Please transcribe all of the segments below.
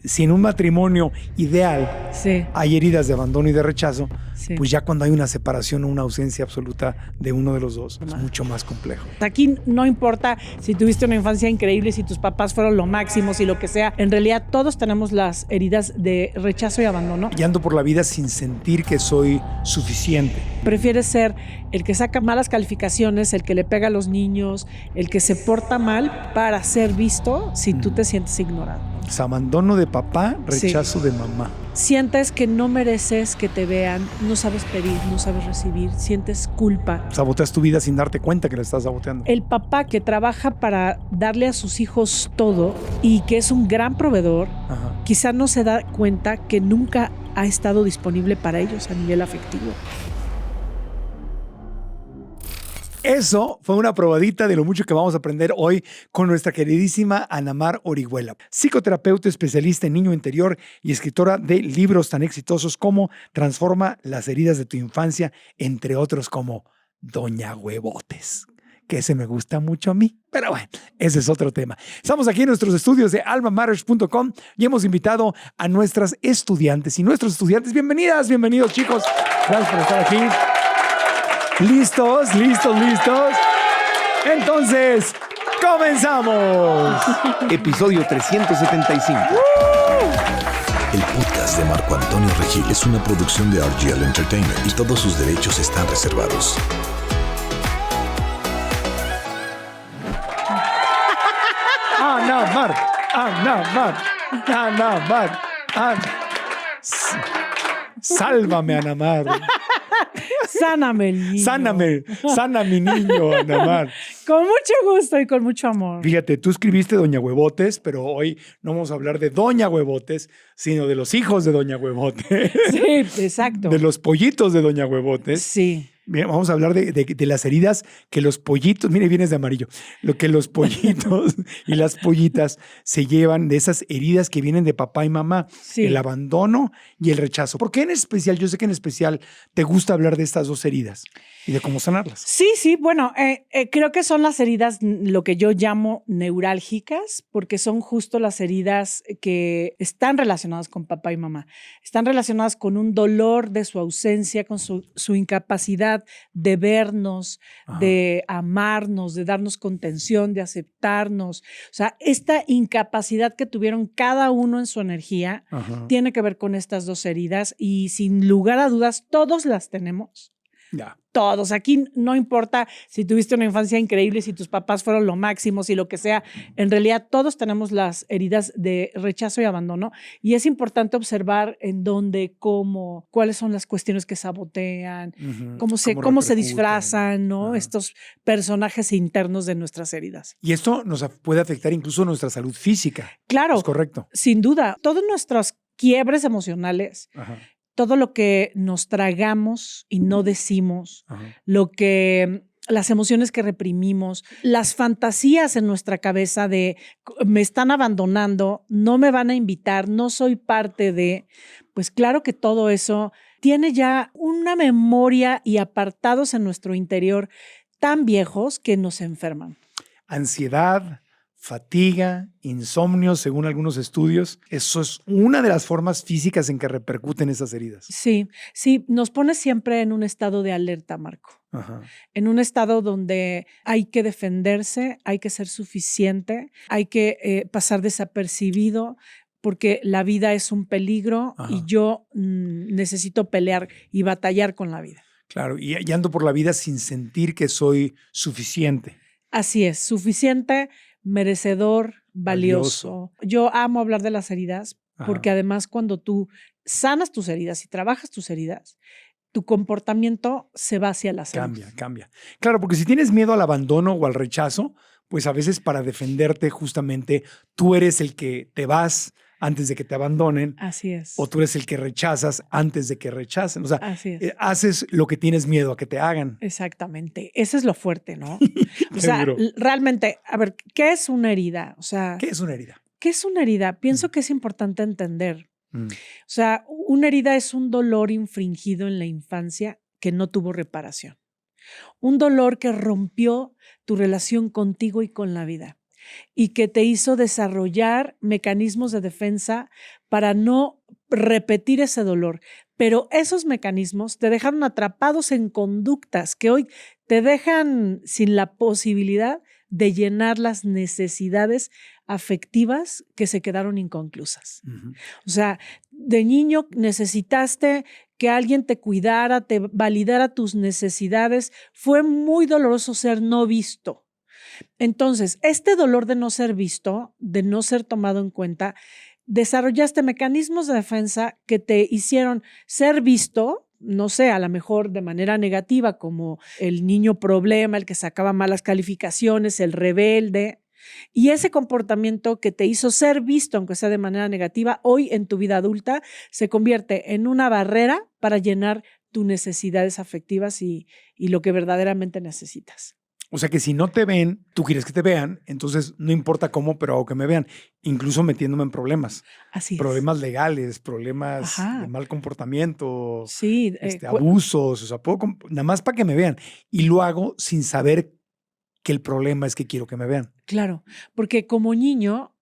si en un matrimonio ideal hay heridas de abandono y de rechazo, pues ya cuando hay una separación o una ausencia absoluta de uno de los dos, es mucho más complejo. Aquí no importa si tuviste una infancia increíble, si tus papás fueron lo máximo, si lo que sea. En realidad todos tenemos las heridas de rechazo y abandono. Y ando por la vida sin sentir que soy suficiente. Prefieres ser el que saca malas calificaciones, el que le pega a los niños, el que se porta mal para ser visto si tú te sientes ignorado. O sea, abandono de papá, rechazo de mamá. Sientes que no mereces que te vean, no sabes pedir, no sabes recibir, sientes culpa. Saboteas tu vida sin darte cuenta que la estás saboteando. El papá que trabaja para darle a sus hijos todo y que es un gran proveedor, quizá no se da cuenta que nunca ha estado disponible para ellos a nivel afectivo. Eso fue una probadita de lo mucho que vamos a aprender hoy con nuestra queridísima Ana Mar Orihuela, psicoterapeuta especialista en niño interior y escritora de libros tan exitosos como Transforma las heridas de tu infancia, entre otros como Doña Huevotes, que ese me gusta mucho a mí, pero bueno, ese es otro tema. Estamos aquí en nuestros estudios de almamatters.com y hemos invitado a nuestras estudiantes y nuestros estudiantes. Bienvenidas, bienvenidos chicos, gracias por estar aquí. ¿Listos? Entonces, ¡comenzamos! Episodio 375. El podcast de Marco Antonio Regil es una producción de RGL Entertainment y todos sus derechos están reservados. Ana Mar. Sálvame, Ana Mar. Sáname el niño. Sana mi niño, Ana Mar. Con mucho gusto y con mucho amor. Fíjate, tú escribiste Doña Huevotes, pero hoy no vamos a hablar de Doña Huevotes, sino de los hijos de Doña Huevotes. Sí, exacto. De los pollitos de Doña Huevotes. Sí. Bien, vamos a hablar de las heridas que los pollitos, mire, vienes de amarillo, lo que los pollitos y las pollitas se llevan de esas heridas que vienen de papá y mamá, el abandono y el rechazo. ¿Por qué en especial, yo sé que en especial te gusta hablar de estas dos heridas y de cómo sanarlas? Sí, bueno, creo que son las heridas, lo que yo llamo neurálgicas, porque son justo las heridas que están relacionadas con papá y mamá. Están relacionadas con un dolor de su ausencia, con su incapacidad de vernos, de amarnos, de darnos contención, de aceptarnos. O sea, esta incapacidad que tuvieron cada uno en su energía tiene que ver con estas dos heridas y sin lugar a dudas todos las tenemos. Ya. Todos. Aquí no importa si tuviste una infancia increíble, si tus papás fueron lo máximo, si lo que sea. En realidad todos tenemos las heridas de rechazo y abandono y es importante observar en dónde, cómo, cuáles son las cuestiones que sabotean, cómo se disfrazan, ¿no? Estos personajes internos de nuestras heridas. Y esto nos puede afectar incluso nuestra salud física. Claro. ¿Es correcto? Sin duda. Todos nuestros quiebres emocionales, todo lo que nos tragamos y no decimos, las emociones que reprimimos, las fantasías en nuestra cabeza de me están abandonando, no me van a invitar, no soy parte de, pues claro que todo eso tiene ya una memoria y apartados en nuestro interior tan viejos que nos enferman. Ansiedad, fatiga, insomnio, según algunos estudios. Eso es una de las formas físicas en que repercuten esas heridas. Sí, nos pone siempre en un estado de alerta, Marco. En un estado donde hay que defenderse, hay que ser suficiente, hay que pasar desapercibido, porque la vida es un peligro y yo necesito pelear y batallar con la vida. Claro, y ando por la vida sin sentir que soy suficiente. Así es, suficiente, merecedor, valioso. Yo amo hablar de las heridas porque además cuando tú sanas tus heridas y trabajas tus heridas, tu comportamiento se va hacia la salud. Cambia. Claro, porque si tienes miedo al abandono o al rechazo, pues a veces para defenderte justamente tú eres el que te vas antes de que te abandonen. Así es. O tú eres el que rechazas antes de que rechacen. O sea, así es. Haces lo que tienes miedo a que te hagan. Exactamente. Eso es lo fuerte, ¿no? O sea, realmente, a ver, ¿qué es una herida? O sea, ¿qué es una herida? ¿Qué es una herida? Pienso que es importante entender. O sea, una herida es un dolor infringido en la infancia que no tuvo reparación. Un dolor que rompió tu relación contigo y con la vida. y que te hizo desarrollar mecanismos de defensa para no repetir ese dolor. Pero esos mecanismos te dejaron atrapados en conductas que hoy te dejan sin la posibilidad de llenar las necesidades afectivas que se quedaron inconclusas. Ujú. O sea, de niño necesitaste que alguien te cuidara, te validara tus necesidades. Fue muy doloroso ser no visto. Entonces, este dolor de no ser visto, de no ser tomado en cuenta, desarrollaste mecanismos de defensa que te hicieron ser visto, no sé, a lo mejor de manera negativa, como el niño problema, el que sacaba malas calificaciones, el rebelde. Y ese comportamiento que te hizo ser visto, aunque sea de manera negativa, hoy en tu vida adulta se convierte en una barrera para llenar tus necesidades afectivas y lo que verdaderamente necesitas. O sea que si no te ven, tú quieres que te vean, entonces no importa cómo, pero hago que me vean, incluso metiéndome en problemas. Así es. Problemas legales, problemas Ajá. de mal comportamiento, Sí, abusos, o sea, nada más para que me vean. Y lo hago sin saber que el problema es que quiero que me vean. claro, porque como niño,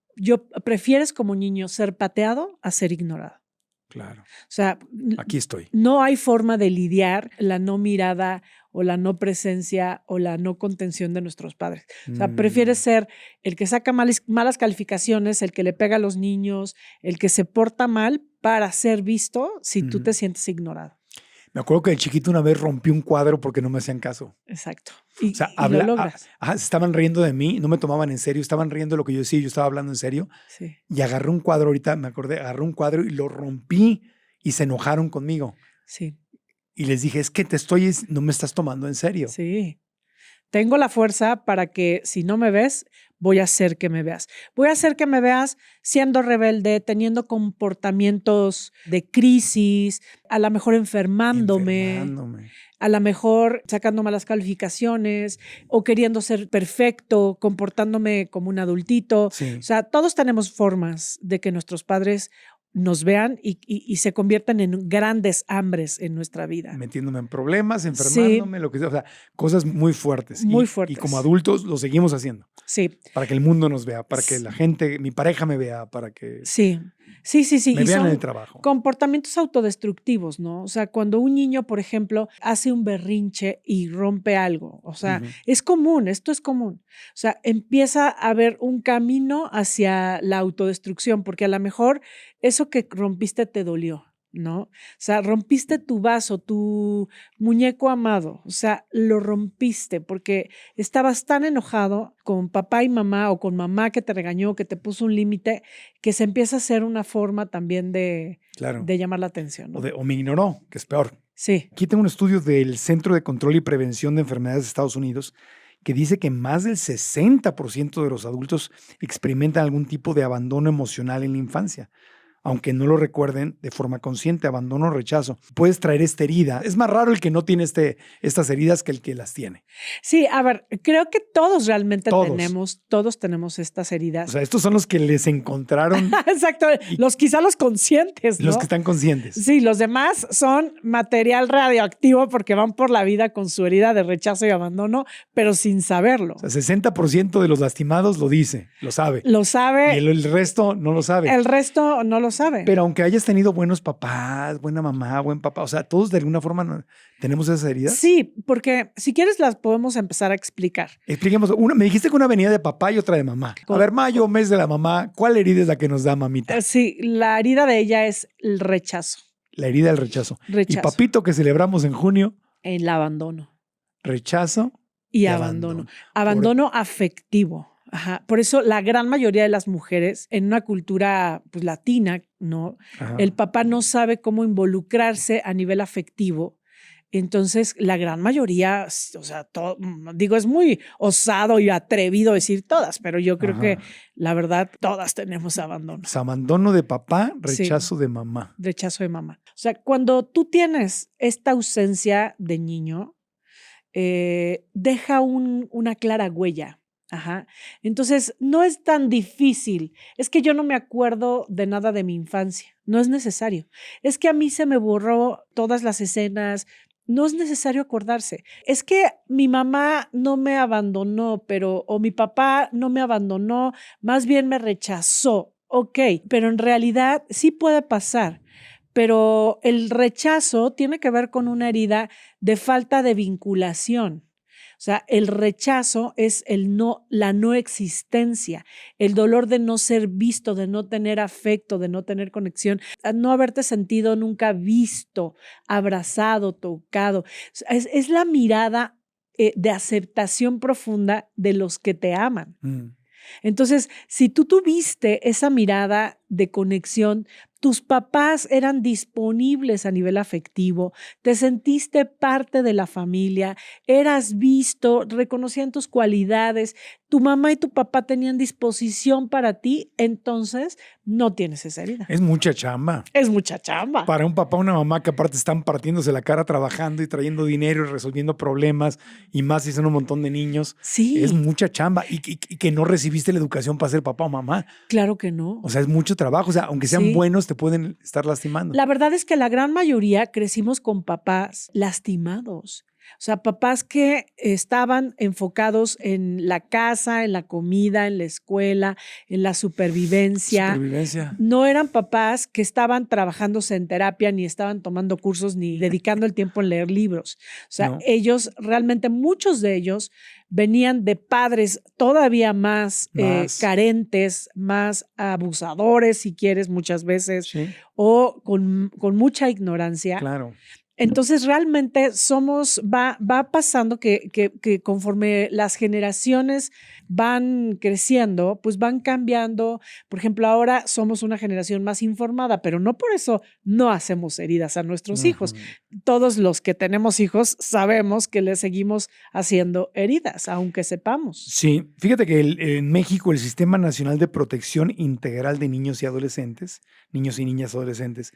prefieres como niño ser pateado a ser ignorado. Claro. O sea, Aquí estoy. no hay forma de lidiar la no mirada o la no presencia o la no contención de nuestros padres. O sea, prefieres ser el que saca malas calificaciones, el que le pega a los niños, el que se porta mal para ser visto si tú te sientes ignorado. Me acuerdo que de chiquito una vez rompí un cuadro porque no me hacían caso. Exacto. O sea, y lo logras. se estaban riendo de mí, no me tomaban en serio, estaban riendo de lo que yo decía, yo estaba hablando en serio. Sí. Y agarré un cuadro, ahorita me acordé, agarré un cuadro y lo rompí y se enojaron conmigo. Sí. Y les dije, es que no me estás tomando en serio. Sí. Tengo la fuerza para que si no me ves, voy a hacer que me veas. Voy a hacer que me veas siendo rebelde, teniendo comportamientos de crisis, a lo mejor enfermándome, a lo mejor sacando malas calificaciones o queriendo ser perfecto, comportándome como un adultito. Sí. O sea, todos tenemos formas de que nuestros padres nos vean y se conviertan en grandes hambres en nuestra vida. Metiéndome en problemas, enfermándome, lo que sea. O sea, cosas muy fuertes. Muy fuertes. Y como adultos lo seguimos haciendo. Sí. Para que el mundo nos vea, para que la gente, mi pareja me vea, para que Sí. me y vean son en el trabajo. comportamientos autodestructivos, ¿no? O sea, cuando un niño, por ejemplo, hace un berrinche y rompe algo, o sea, es común, esto es común. O sea, empieza a haber un camino hacia la autodestrucción, porque a lo mejor eso que rompiste te dolió, ¿no? O sea, rompiste tu vaso, tu muñeco amado, o sea, lo rompiste porque estabas tan enojado con papá y mamá o con mamá que te regañó, que te puso un límite, que se empieza a hacer una forma también de llamar la atención, ¿no? O me ignoró, que es peor. Sí. Aquí tengo un estudio del Centro de Control y Prevención de Enfermedades de Estados Unidos que dice que más del 60% de los adultos experimentan algún tipo de abandono emocional en la infancia. Aunque no lo recuerden de forma consciente, abandono o rechazo. Puedes traer esta herida. Es más raro el que no tiene estas heridas que el que las tiene. Sí, a ver, creo que todos realmente todos tenemos estas heridas. O sea, estos son los que les encontraron. Exacto, quizá los conscientes, ¿no? Los que están conscientes. Sí, los demás son material radioactivo porque van por la vida con su herida de rechazo y abandono, pero sin saberlo. O sea, 60% de los lastimados lo dice, lo sabe. Lo sabe. Y el resto no lo sabe. El resto no lo sabe. Pero aunque hayas tenido buenos papás, buena mamá, buen papá, o sea, todos de alguna forma tenemos esas heridas. Sí, porque si quieres las podemos empezar a explicar. Expliquemos. Me dijiste que una venía de papá y otra de mamá. A ver, mayo, mes de la mamá. ¿Cuál herida es la que nos da mamita? Sí, la herida de ella es el rechazo. La herida del rechazo. Y papito que celebramos en junio. El abandono. Rechazo y abandono. Abandono afectivo. Ajá. Por eso la gran mayoría de las mujeres en una cultura pues, latina, ¿no? Ajá. El papá no sabe cómo involucrarse a nivel afectivo. Entonces, la gran mayoría, o sea, es muy osado y atrevido decir todas, pero yo creo que la verdad, todas tenemos abandono. O sea, abandono de papá, rechazo de mamá. Rechazo de mamá. O sea, cuando tú tienes esta ausencia de niño, deja una clara huella. Ajá. Entonces, no es tan difícil. Es que yo no me acuerdo de nada de mi infancia. No es necesario. Es que a mí se me borró todas las escenas No es necesario acordarse. Es que mi mamá no me abandonó, o mi papá no me abandonó, más bien me rechazó. Ok, pero en realidad sí puede pasar. Pero el rechazo tiene que ver con una herida de falta de vinculación. O sea, el rechazo es la no existencia, el dolor de no ser visto, de no tener afecto, de no tener conexión, no haberte sentido nunca visto, abrazado, tocado. Es la mirada de aceptación profunda de los que te aman. Entonces, si tú tuviste esa mirada de conexión, tus papás eran disponibles a nivel afectivo, te sentiste parte de la familia, eras visto, reconocían tus cualidades, tu mamá y tu papá tenían disposición para ti, entonces no tienes esa herida. Es mucha chamba. Es mucha chamba. Para un papá o una mamá que aparte están partiéndose la cara trabajando y trayendo dinero y resolviendo problemas, y más si son un montón de niños. Sí. Es mucha chamba. Y que no recibiste la educación para ser papá o mamá. Claro que no. O sea, es mucho trabajo. O sea, aunque sean buenos, te pueden estar lastimando. La verdad es que la gran mayoría crecimos con papás lastimados. O sea, papás que estaban enfocados en la casa, en la comida, en la escuela, en la supervivencia. No eran papás que estaban trabajándose en terapia, ni estaban tomando cursos, ni dedicando el tiempo en leer libros. O sea, ellos realmente, muchos de ellos venían de padres todavía más carentes, más abusadores, si quieres, muchas veces, o con mucha ignorancia. Claro. Entonces, realmente va pasando que conforme las generaciones van creciendo, pues van cambiando. Por ejemplo, ahora somos una generación más informada, pero no por eso no hacemos heridas a nuestros hijos. Todos los que tenemos hijos sabemos que les seguimos haciendo heridas, aunque sepamos. Sí, fíjate que en México el Sistema Nacional de Protección Integral de Niños y Adolescentes, niños y niñas adolescentes,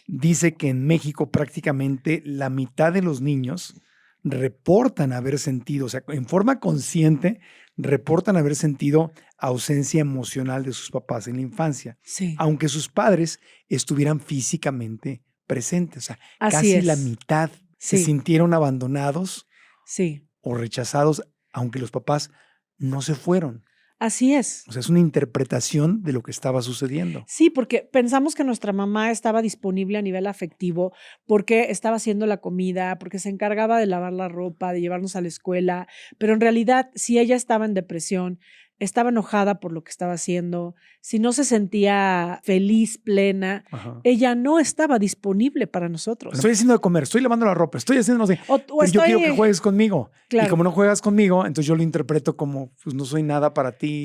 dice que en México prácticamente la mitad de los niños reportan haber sentido, o sea, en forma consciente, reportan haber sentido ausencia emocional de sus papás en la infancia, aunque sus padres estuvieran físicamente presentes. O sea, casi la mitad se sintieron abandonados o rechazados, aunque los papás no se fueron. Así es. O sea, es una interpretación de lo que estaba sucediendo. Sí, porque pensamos que nuestra mamá estaba disponible a nivel afectivo porque estaba haciendo la comida, porque se encargaba de lavar la ropa, de llevarnos a la escuela, pero en realidad, si ella estaba en depresión, estaba enojada por lo que estaba haciendo, si no se sentía feliz, plena, ella no estaba disponible para nosotros. Estoy haciendo de comer, estoy lavando la ropa, estoy haciendo no sé. Yo quiero que juegues conmigo. Claro. Y como no juegas conmigo, entonces yo lo interpreto como, pues no soy nada para ti,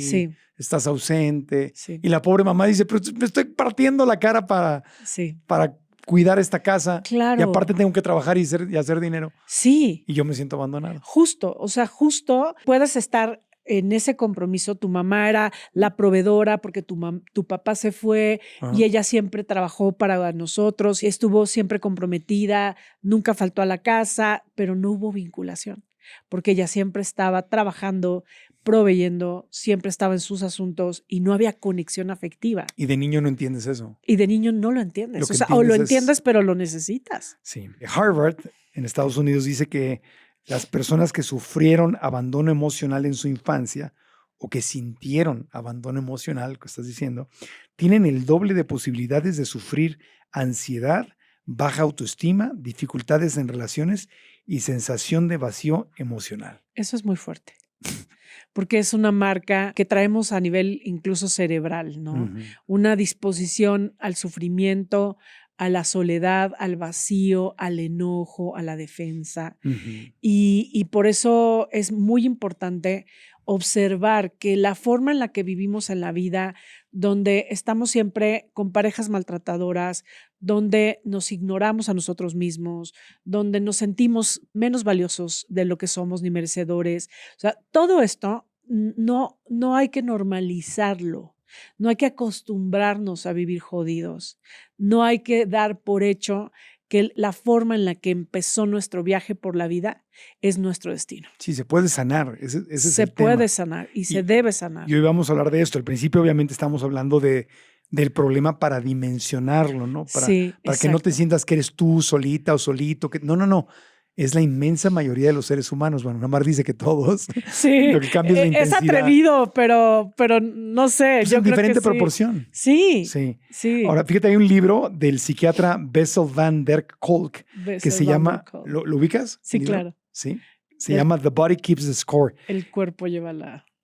estás ausente. Y la pobre mamá dice, pero me estoy partiendo la cara para cuidar esta casa. Claro. Y aparte tengo que trabajar y hacer dinero. Sí. Y yo me siento abandonado. Justo puedes estar en ese compromiso. Tu mamá era la proveedora porque tu papá se fue y ella siempre trabajó para nosotros y estuvo siempre comprometida, nunca faltó a la casa, pero no hubo vinculación porque ella siempre estaba trabajando, proveyendo, siempre estaba en sus asuntos y no había conexión afectiva. Y de niño no entiendes eso. Y de niño no lo entiendes. O lo entiendes, pero lo necesitas. Sí. Harvard, en Estados Unidos, dice que las personas que sufrieron abandono emocional en su infancia o que sintieron abandono emocional, que estás diciendo, tienen el doble de posibilidades de sufrir ansiedad, baja autoestima, dificultades en relaciones y sensación de vacío emocional. Eso es muy fuerte. Porque es una marca que traemos a nivel incluso cerebral, ¿no? Una disposición al sufrimiento, a la soledad, al vacío, al enojo, a la defensa. Y por eso es muy importante observar que la forma en la que vivimos en la vida, donde estamos siempre con parejas maltratadoras, donde nos ignoramos a nosotros mismos, donde nos sentimos menos valiosos de lo que somos ni merecedores. O sea, todo esto no hay que normalizarlo. No hay que acostumbrarnos a vivir jodidos. No hay que dar por hecho que la forma en la que empezó nuestro viaje por la vida es nuestro destino. Sí, se puede sanar. Ese es el tema. Se puede sanar y se debe sanar. Y hoy vamos a hablar de esto. Al principio, obviamente, estamos hablando del problema para dimensionarlo, ¿no? Para que no te sientas que eres tú solita o solito. No. es la inmensa mayoría de los seres humanos. Bueno, Namar dice que todos. Sí, Lo que cambia es la es intensidad. atrevido, pero no sé. Pues yo en creo diferente que sí. proporción. Sí, Sí. sí. Ahora, fíjate, hay un libro del psiquiatra Bessel van der Kolk que Bessel se van llama, der Kolk. ¿lo ubicas? Sí, el libro? claro. Sí. Se El- llama The Body Keeps the Score. El cuerpo lleva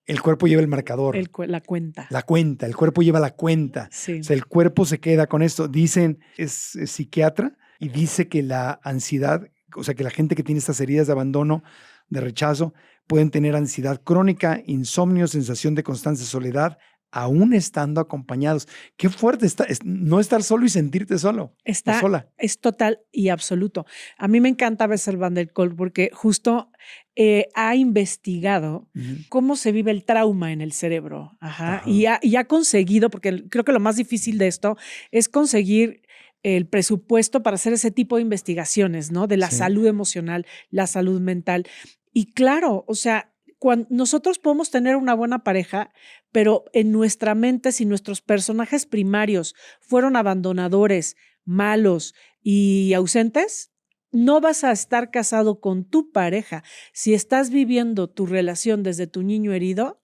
El cuerpo lleva el marcador. la cuenta. La cuenta, el cuerpo lleva la cuenta. Sí. O sea, el cuerpo se queda con esto. Dicen, es psiquiatra y dice que la ansiedad, o sea, que la gente que tiene estas heridas de abandono, de rechazo, pueden tener ansiedad crónica, insomnio, sensación de constante soledad, aún estando acompañados. Qué fuerte está no estar solo y sentirte solo o sola. Es total y absoluto. A mí me encanta Bessel van der Kolk porque justo ha investigado cómo se vive el trauma en el cerebro. Ajá. Y ha conseguido, porque creo que lo más difícil de esto es conseguir el presupuesto para hacer ese tipo de investigaciones, ¿no? De la salud emocional, la salud mental. Y claro, o sea, cuando nosotros podemos tener una buena pareja, pero en nuestra mente, si nuestros personajes primarios fueron abandonadores, malos y ausentes, no vas a estar casado con tu pareja. Si estás viviendo tu relación desde tu niño herido,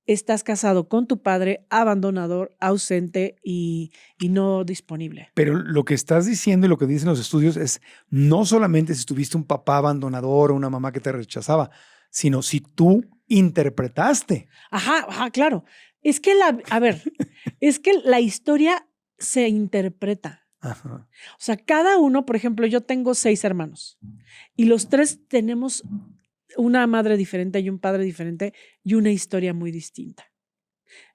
estás casado con tu padre abandonador, ausente y no disponible. Pero lo que estás diciendo y lo que dicen los estudios es no solamente si tuviste un papá abandonador o una mamá que te rechazaba, sino si tú interpretaste. Ajá, claro. Es que es que la historia se interpreta. Ajá. O sea, cada uno, por ejemplo, yo tengo 6 hermanos y los 3 tenemos una madre diferente y un padre diferente y una historia muy distinta,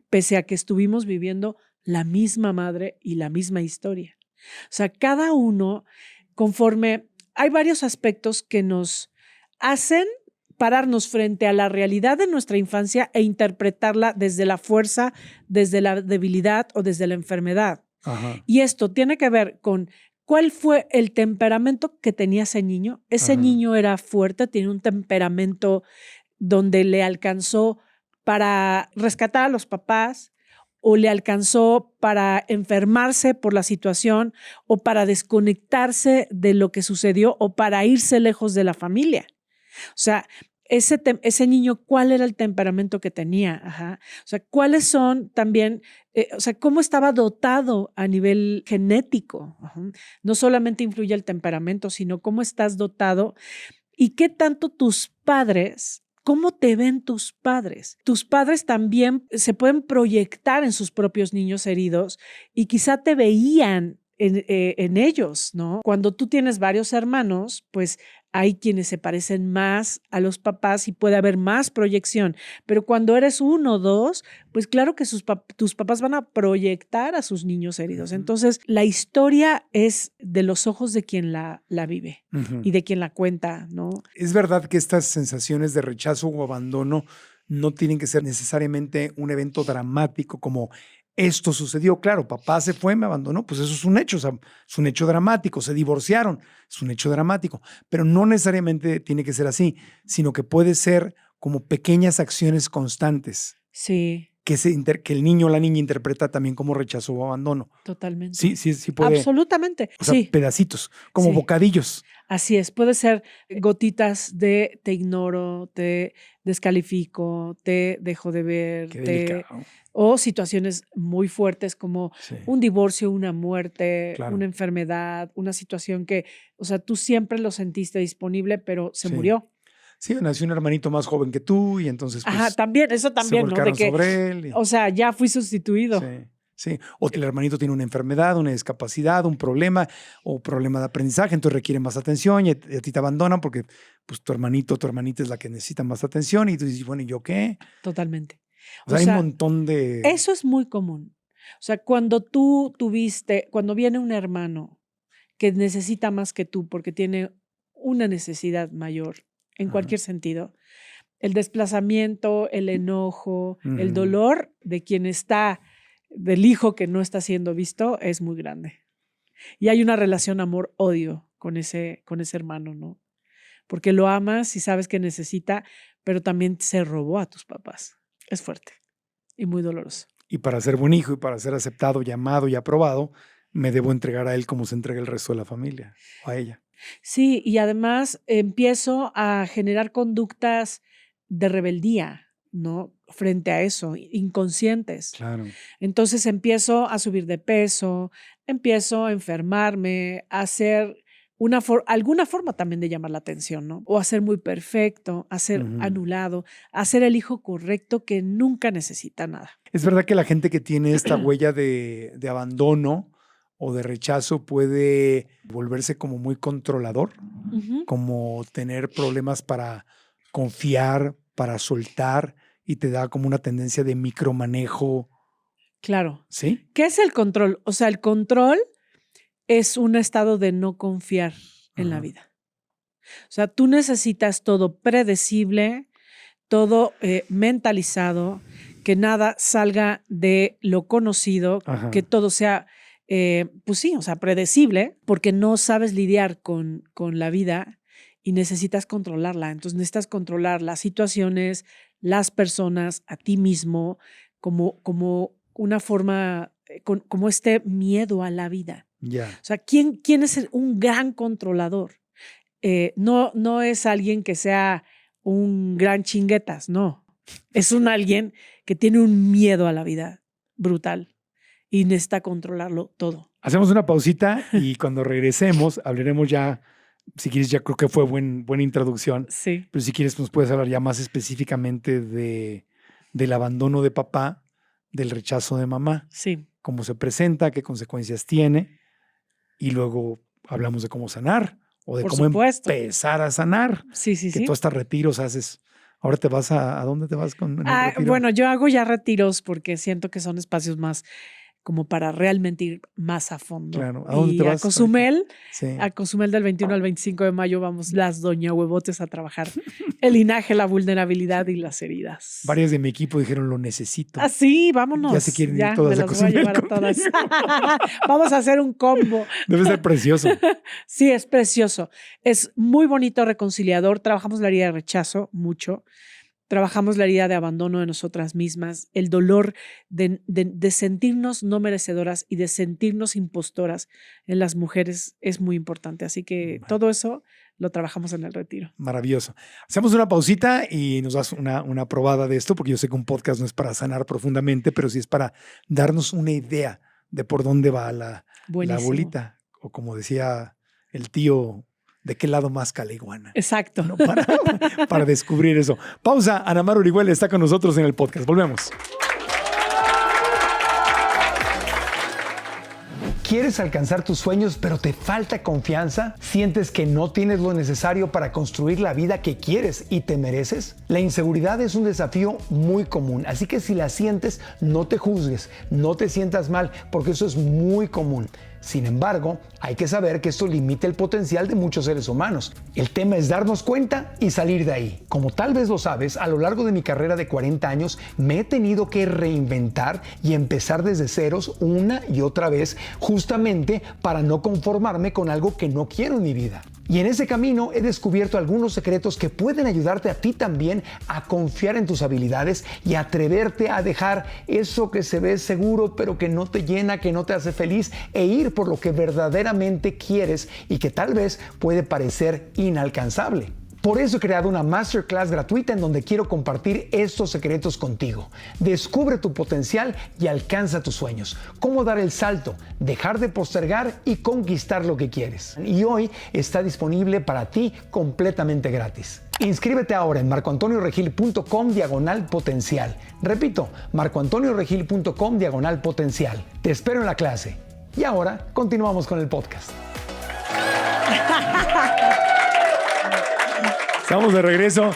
pese a que estuvimos viviendo la misma madre y la misma historia. O sea, cada uno, conforme hay varios aspectos que nos hacen pararnos frente a la realidad de nuestra infancia e interpretarla desde la fuerza, desde la debilidad o desde la enfermedad. Ajá. Y esto tiene que ver con cuál fue el temperamento que tenía ese niño. Ese niño era fuerte, tiene un temperamento donde le alcanzó para rescatar a los papás o le alcanzó para enfermarse por la situación o para desconectarse de lo que sucedió o para irse lejos de la familia. O sea, ese niño, ¿cuál era el temperamento que tenía? Ajá. O sea, ¿cuáles son también, o sea, cómo estaba dotado a nivel genético? Ajá. No solamente influye el temperamento, sino cómo estás dotado y qué tanto tus padres, cómo te ven tus padres. Tus padres también se pueden proyectar en sus propios niños heridos y quizá te veían en ellos, ¿no? Cuando tú tienes varios hermanos, pues hay quienes se parecen más a los papás y puede haber más proyección, pero cuando eres 1 o 2, pues claro que tus papás van a proyectar a sus niños heridos. Entonces, la historia es de los ojos de quien la vive y de quien la cuenta, ¿no? Es verdad que estas sensaciones de rechazo o abandono no tienen que ser necesariamente un evento dramático como esto sucedió. Claro, papá se fue, me abandonó, pues eso es un hecho, o sea, es un hecho dramático, se divorciaron, es un hecho dramático, pero no necesariamente tiene que ser así, sino que puede ser como pequeñas acciones constantes. Sí. Que el niño o la niña interpreta también como rechazo o abandono. Totalmente. Sí puede. Absolutamente. O sea, pedacitos, como bocadillos. Así es, puede ser gotitas de te ignoro, te descalifico, te dejo de ver, o situaciones muy fuertes como un divorcio, una muerte, una enfermedad, una situación que, o sea, tú siempre lo sentiste disponible, pero se murió. Sí, nació un hermanito más joven que tú y entonces pues, ajá, también, eso también, se ¿no? De que, sobre él. O sea, ya fui sustituido. Sí, o que el hermanito tiene una enfermedad, una discapacidad, un problema o problema de aprendizaje, entonces requiere más atención y a ti te abandonan porque pues, tu hermanito o tu hermanita es la que necesita más atención y tú dices, bueno, ¿y yo qué? Totalmente. O sea, hay un montón de... Eso es muy común. O sea, cuando cuando viene un hermano que necesita más que tú porque tiene una necesidad mayor en cualquier sentido, el desplazamiento, el enojo, el dolor de quien está, del hijo que no está siendo visto es muy grande. Y hay una relación amor-odio con ese hermano, ¿no? Porque lo amas y sabes que necesita, pero también se robó a tus papás. Es fuerte y muy doloroso. Y para ser buen hijo y para ser aceptado, llamado y aprobado, me debo entregar a él como se entrega el resto de la familia, o a ella. Sí, y además empiezo a generar conductas de rebeldía, ¿no? Frente a eso, inconscientes. Claro. Entonces empiezo a subir de peso, empiezo a enfermarme, a hacer alguna forma también de llamar la atención, ¿no? O a ser muy perfecto, a ser anulado, a ser el hijo correcto que nunca necesita nada. Es verdad que la gente que tiene esta huella de abandono o de rechazo puede volverse como muy controlador, como tener problemas para confiar, para soltar, y te da como una tendencia de micromanejo. Claro. ¿Sí? ¿Qué es el control? O sea, el control es un estado de no confiar en la vida. O sea, tú necesitas todo predecible, todo mentalizado, que nada salga de lo conocido, que todo sea, pues sí, o sea, predecible, porque no sabes lidiar con la vida y necesitas controlarla. Entonces necesitas controlar las situaciones, las personas, a ti mismo, como una forma, como este miedo a la vida. Yeah. O sea, ¿quién es un gran controlador? No es alguien que sea un gran chinguetas, no. Es alguien que tiene un miedo a la vida brutal y necesita controlarlo todo. Hacemos una pausita y cuando regresemos hablaremos ya, si quieres, ya creo que fue buena introducción. Sí. Pero si quieres nos puedes hablar ya más específicamente del abandono de papá, del rechazo de mamá. Sí. Cómo se presenta, qué consecuencias tiene. Y luego hablamos de cómo sanar o de Por cómo supuesto. empezar a sanar. Sí. Que tú hasta retiros haces. Ahora te vas ¿a dónde te vas con el retiro? Bueno, yo hago ya retiros porque siento que son espacios más como para realmente ir más a fondo. Claro. ¿A dónde te vas? A Cozumel, sí. A Cozumel del 21 al 25 de mayo vamos las doña huevotes a trabajar el linaje, la vulnerabilidad y las heridas. Varias de mi equipo dijeron lo necesito. Sí, vámonos. Ya se quieren ir todas me a las voy a llevar a todas. Vamos a hacer un combo. Debe ser precioso. Sí, es precioso. Es muy bonito, reconciliador. Trabajamos la herida de rechazo mucho. Trabajamos la herida de abandono de nosotras mismas, el dolor de sentirnos no merecedoras y de sentirnos impostoras en las mujeres es muy importante. Así que todo eso lo trabajamos en el retiro. Maravilloso. Hacemos una pausita y nos das una probada de esto, porque yo sé que un podcast no es para sanar profundamente, pero sí es para darnos una idea de por dónde va la bolita. O como decía el tío, ¿de qué lado más caliguana? Exacto. ¿No? Para descubrir eso. Pausa. Ana Mar Orihuela está con nosotros en el podcast. Volvemos. ¿Quieres alcanzar tus sueños, pero te falta confianza? ¿Sientes que no tienes lo necesario para construir la vida que quieres y te mereces? La inseguridad es un desafío muy común, así que si la sientes, no te juzgues, no te sientas mal, porque eso es muy común. Sin embargo, hay que saber que esto limita el potencial de muchos seres humanos. El tema es darnos cuenta y salir de ahí. Como tal vez lo sabes, a lo largo de mi carrera de 40 años me he tenido que reinventar y empezar desde ceros una y otra vez, justamente para no conformarme con algo que no quiero en mi vida. Y en ese camino he descubierto algunos secretos que pueden ayudarte a ti también a confiar en tus habilidades y atreverte a dejar eso que se ve seguro pero que no te llena, que no te hace feliz, e ir por lo que verdaderamente quieres y que tal vez puede parecer inalcanzable. Por eso he creado una masterclass gratuita en donde quiero compartir estos secretos contigo. Descubre tu potencial y alcanza tus sueños. Cómo dar el salto, dejar de postergar y conquistar lo que quieres. Y hoy está disponible para ti completamente gratis. Inscríbete ahora en marcoantonioregil.com/potencial. Repito, marcoantonioregil.com/potencial. Te espero en la clase. Y ahora continuamos con el podcast. Estamos de regreso.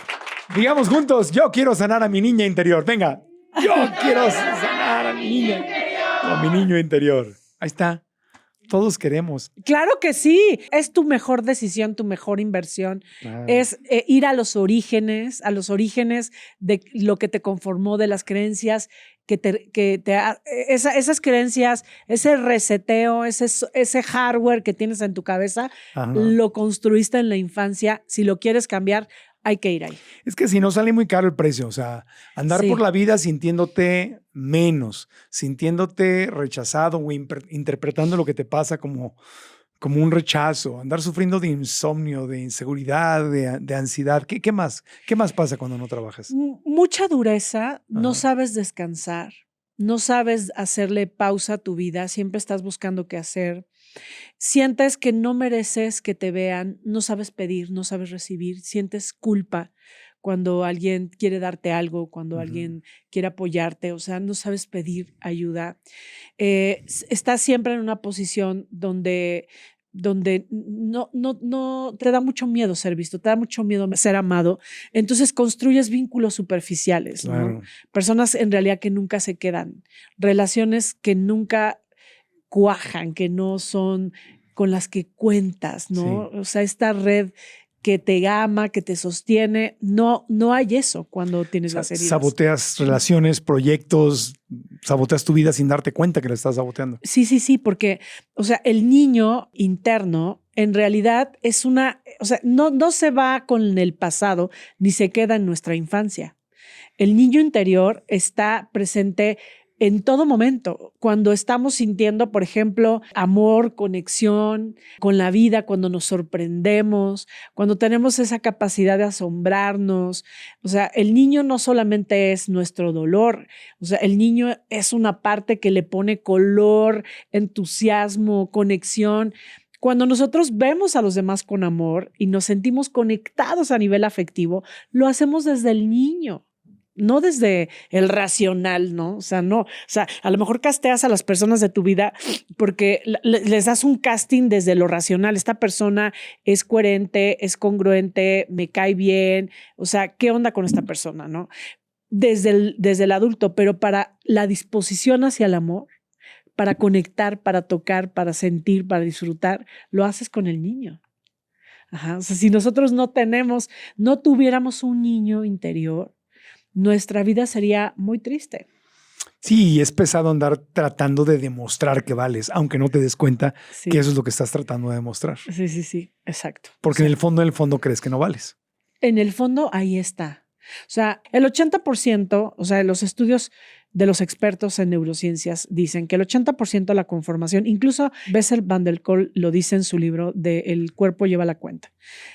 Digamos juntos, yo quiero sanar a mi niña interior. Venga, yo quiero sanar a mi niña. A mi niño interior. Ahí está. Todos queremos. Claro que sí. Es tu mejor decisión, tu mejor inversión. Claro. Es ir a los orígenes de lo que te conformó, de las creencias esas creencias, ese reseteo, ese hardware que tienes en tu cabeza, lo construiste en la infancia. Si lo quieres cambiar, hay que ir ahí. Es que si no sale muy caro el precio, o sea, andar Sí. por la vida sintiéndote menos, sintiéndote rechazado o interpretando lo que te pasa como un rechazo, andar sufriendo de insomnio, de inseguridad, de ansiedad. ¿Qué más? ¿Qué más pasa cuando no trabajas? Mucha dureza, no Ajá. sabes descansar, no sabes hacerle pausa a tu vida, siempre estás buscando qué hacer. Sientes que no mereces que te vean, no sabes pedir, no sabes recibir, sientes culpa cuando alguien quiere darte algo, cuando Ujú. alguien quiere apoyarte, o sea, no sabes pedir ayuda. Estás siempre en una posición donde no te da mucho miedo ser visto, te da mucho miedo ser amado. Entonces construyes vínculos superficiales, ¿no? Claro. Personas en realidad que nunca se quedan, relaciones que nunca cuajan, que no son con las que cuentas, ¿no? Sí. O sea, esta red que te ama, que te sostiene, no hay eso cuando tienes las heridas. Saboteas relaciones, proyectos, saboteas tu vida sin darte cuenta que la estás saboteando. Sí, porque, o sea, el niño interno en realidad es o sea, no se va con el pasado ni se queda en nuestra infancia. El niño interior está presente en todo momento. Cuando estamos sintiendo, por ejemplo, amor, conexión con la vida, cuando nos sorprendemos, cuando tenemos esa capacidad de asombrarnos. O sea, el niño no solamente es nuestro dolor, o sea, el niño es una parte que le pone color, entusiasmo, conexión. Cuando nosotros vemos a los demás con amor y nos sentimos conectados a nivel afectivo, lo hacemos desde el niño. No desde el racional, ¿no? O sea, no. O sea, a lo mejor casteas a las personas de tu vida porque les das un casting desde lo racional. Esta persona es coherente, es congruente, me cae bien. O sea, ¿qué onda con esta persona, no? Desde el adulto, pero para la disposición hacia el amor, para conectar, para tocar, para sentir, para disfrutar, lo haces con el niño. Ajá. O sea, si nosotros no tuviéramos un niño interior, nuestra vida sería muy triste. Sí, es pesado andar tratando de demostrar que vales, aunque no te des cuenta Sí. que eso es lo que estás tratando de demostrar. Sí, exacto. Porque en el fondo crees que no vales. En el fondo, ahí está. O sea, el 80%, o sea, los estudios de los expertos en neurociencias dicen que el 80% de la conformación, incluso Bessel van der Kolk lo dice en su libro de El cuerpo lleva la cuenta.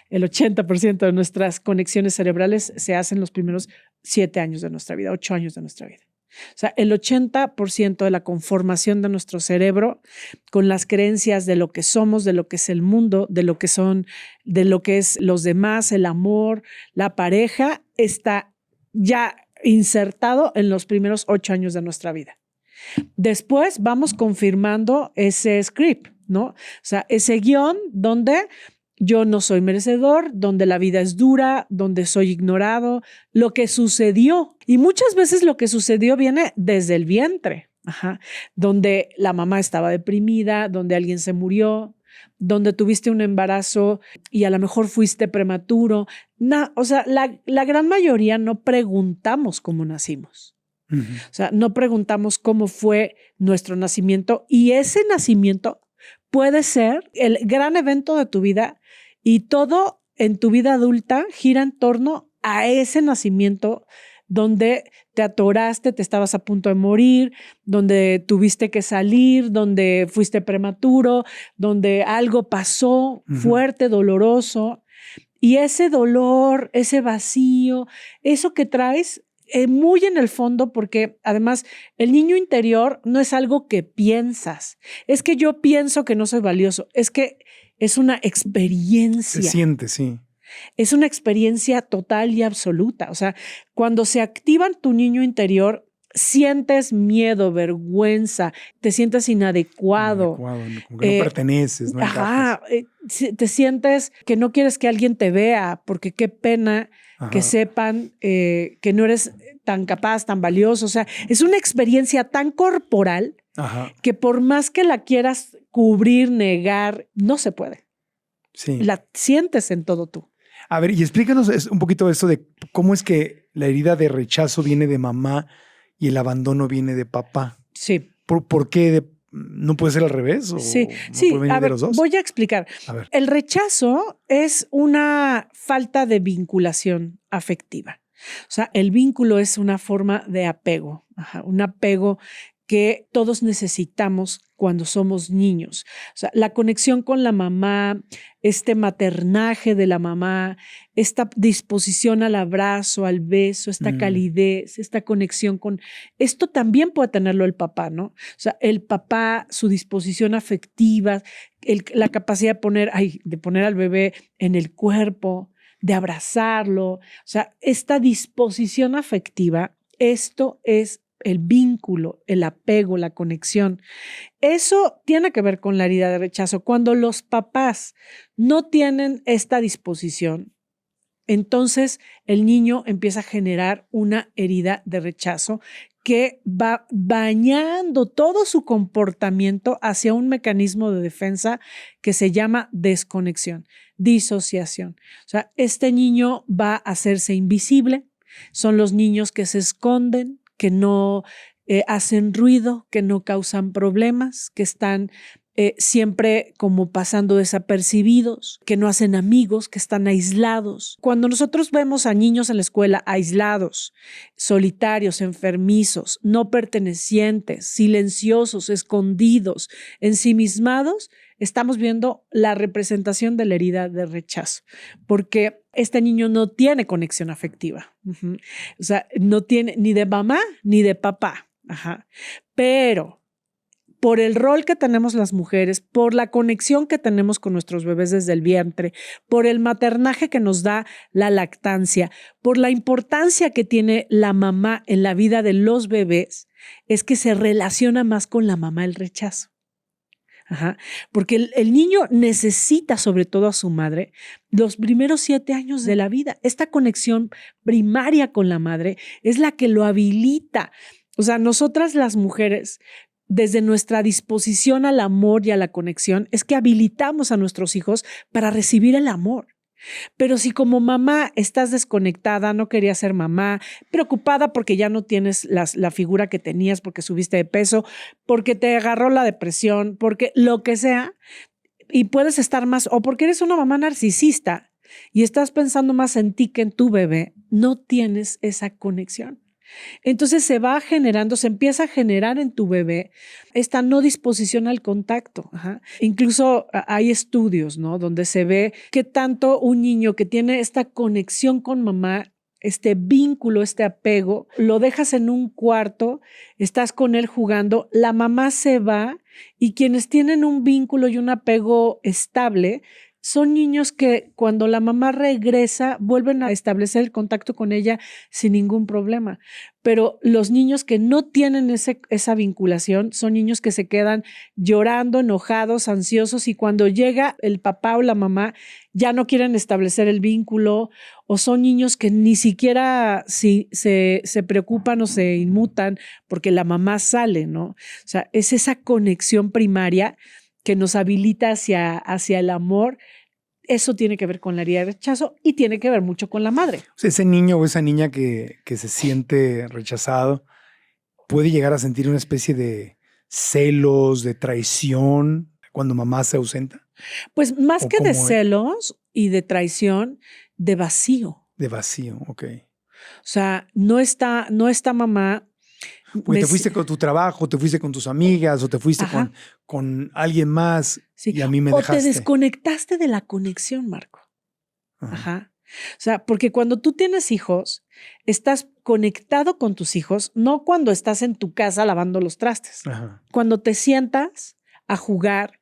El 80% de nuestras conexiones cerebrales se hacen los primeros 7 años de nuestra vida, 8 años de nuestra vida. O sea, el 80% de la conformación de nuestro cerebro con las creencias de lo que somos, de lo que es el mundo, de lo que es los demás, el amor, la pareja, está ya insertado en los primeros 8 años de nuestra vida. Después vamos confirmando ese script, ¿no? O sea, ese guión donde yo no soy merecedor, donde la vida es dura, donde soy ignorado, lo que sucedió. Y muchas veces lo que sucedió viene desde el vientre, donde la mamá estaba deprimida, donde alguien se murió, donde tuviste un embarazo y a lo mejor fuiste prematuro. O sea, la gran mayoría no preguntamos cómo nacimos. Uh-huh. O sea, no preguntamos cómo fue nuestro nacimiento y ese nacimiento puede ser el gran evento de tu vida y todo en tu vida adulta gira en torno a ese nacimiento donde te atoraste, te estabas a punto de morir, donde tuviste que salir, donde fuiste prematuro, donde algo pasó fuerte, doloroso. Y ese dolor, ese vacío, eso que traes muy en el fondo, porque además el niño interior no es algo que piensas. Es que yo pienso que no soy valioso. Es que es una experiencia. Se siente, sí. Es una experiencia total y absoluta. O sea, cuando se activa tu niño interior, sientes miedo, vergüenza, te sientes inadecuado. Como que no perteneces, no encajas. Te sientes que no quieres que alguien te vea, porque qué pena que sepan que no eres tan capaz, tan valioso. O sea, es una experiencia tan corporal que por más que la quieras cubrir, negar, no se puede. Sí. La sientes en todo tú. A ver, y explícanos un poquito esto de cómo es que la herida de rechazo viene de mamá y el abandono viene de papá. Sí. ¿Por qué ¿No puede ser al revés? ¿O Sí, no sí, puede venir a de ver, los dos? voy a explicar. A ver. El rechazo es una falta de vinculación afectiva. O sea, el vínculo es una forma de apego, un apego que todos necesitamos cuando somos niños. O sea, la conexión con la mamá, este maternaje de la mamá, esta disposición al abrazo, al beso, esta calidez, esta conexión con... Esto también puede tenerlo el papá, ¿no? O sea, el papá, su disposición afectiva, la capacidad de poner al bebé en el cuerpo, de abrazarlo. O sea, esta disposición afectiva, esto es el vínculo, el apego, la conexión. Eso tiene que ver con la herida de rechazo. Cuando los papás no tienen esta disposición, entonces el niño empieza a generar una herida de rechazo que va bañando todo su comportamiento hacia un mecanismo de defensa que se llama desconexión, disociación. O sea, este niño va a hacerse invisible. Son los niños que se esconden, que no hacen ruido, que no causan problemas, que están siempre como pasando desapercibidos, que no hacen amigos, que están aislados. Cuando nosotros vemos a niños en la escuela aislados, solitarios, enfermizos, no pertenecientes, silenciosos, escondidos, ensimismados, estamos viendo la representación de la herida de rechazo, porque este niño no tiene conexión afectiva. O sea, no tiene ni de mamá ni de papá. Pero por el rol que tenemos las mujeres, por la conexión que tenemos con nuestros bebés desde el vientre, por el maternaje que nos da la lactancia, por la importancia que tiene la mamá en la vida de los bebés, es que se relaciona más con la mamá el rechazo. Porque el niño necesita sobre todo a su madre los primeros 7 años de la vida. Esta conexión primaria con la madre es la que lo habilita. O sea, nosotras las mujeres, desde nuestra disposición al amor y a la conexión, es que habilitamos a nuestros hijos para recibir el amor. Pero si como mamá estás desconectada, no querías ser mamá, preocupada porque ya no tienes la figura que tenías, porque subiste de peso, porque te agarró la depresión, porque lo que sea, y puedes estar más, o porque eres una mamá narcisista y estás pensando más en ti que en tu bebé, no tienes esa conexión. Entonces se empieza a generar en tu bebé esta no disposición al contacto. Incluso hay estudios, ¿no?, donde se ve que tanto un niño que tiene esta conexión con mamá, este vínculo, este apego, lo dejas en un cuarto, estás con él jugando, la mamá se va y quienes tienen un vínculo y un apego estable son niños que cuando la mamá regresa vuelven a establecer el contacto con ella sin ningún problema. Pero los niños que no tienen esa vinculación son niños que se quedan llorando, enojados, ansiosos, y cuando llega el papá o la mamá ya no quieren establecer el vínculo, o son niños que ni siquiera se preocupan o se inmutan porque la mamá sale, ¿no? O sea, es esa conexión primaria que nos habilita hacia el amor. Eso tiene que ver con la herida de rechazo y tiene que ver mucho con la madre. O sea, ese niño o esa niña que se siente rechazado puede llegar a sentir una especie de celos, de traición cuando mamá se ausenta. Pues más que de cómo celos y de traición, de vacío. De vacío, ok. O sea, no está mamá. Porque te fuiste con tu trabajo, te fuiste con tus amigas o te fuiste con alguien más, sí, y a mí me o dejaste. te desconectaste de la conexión, Marco. O sea, porque cuando tú tienes hijos, estás conectado con tus hijos, no cuando estás en tu casa lavando los trastes. Cuando te sientas a jugar,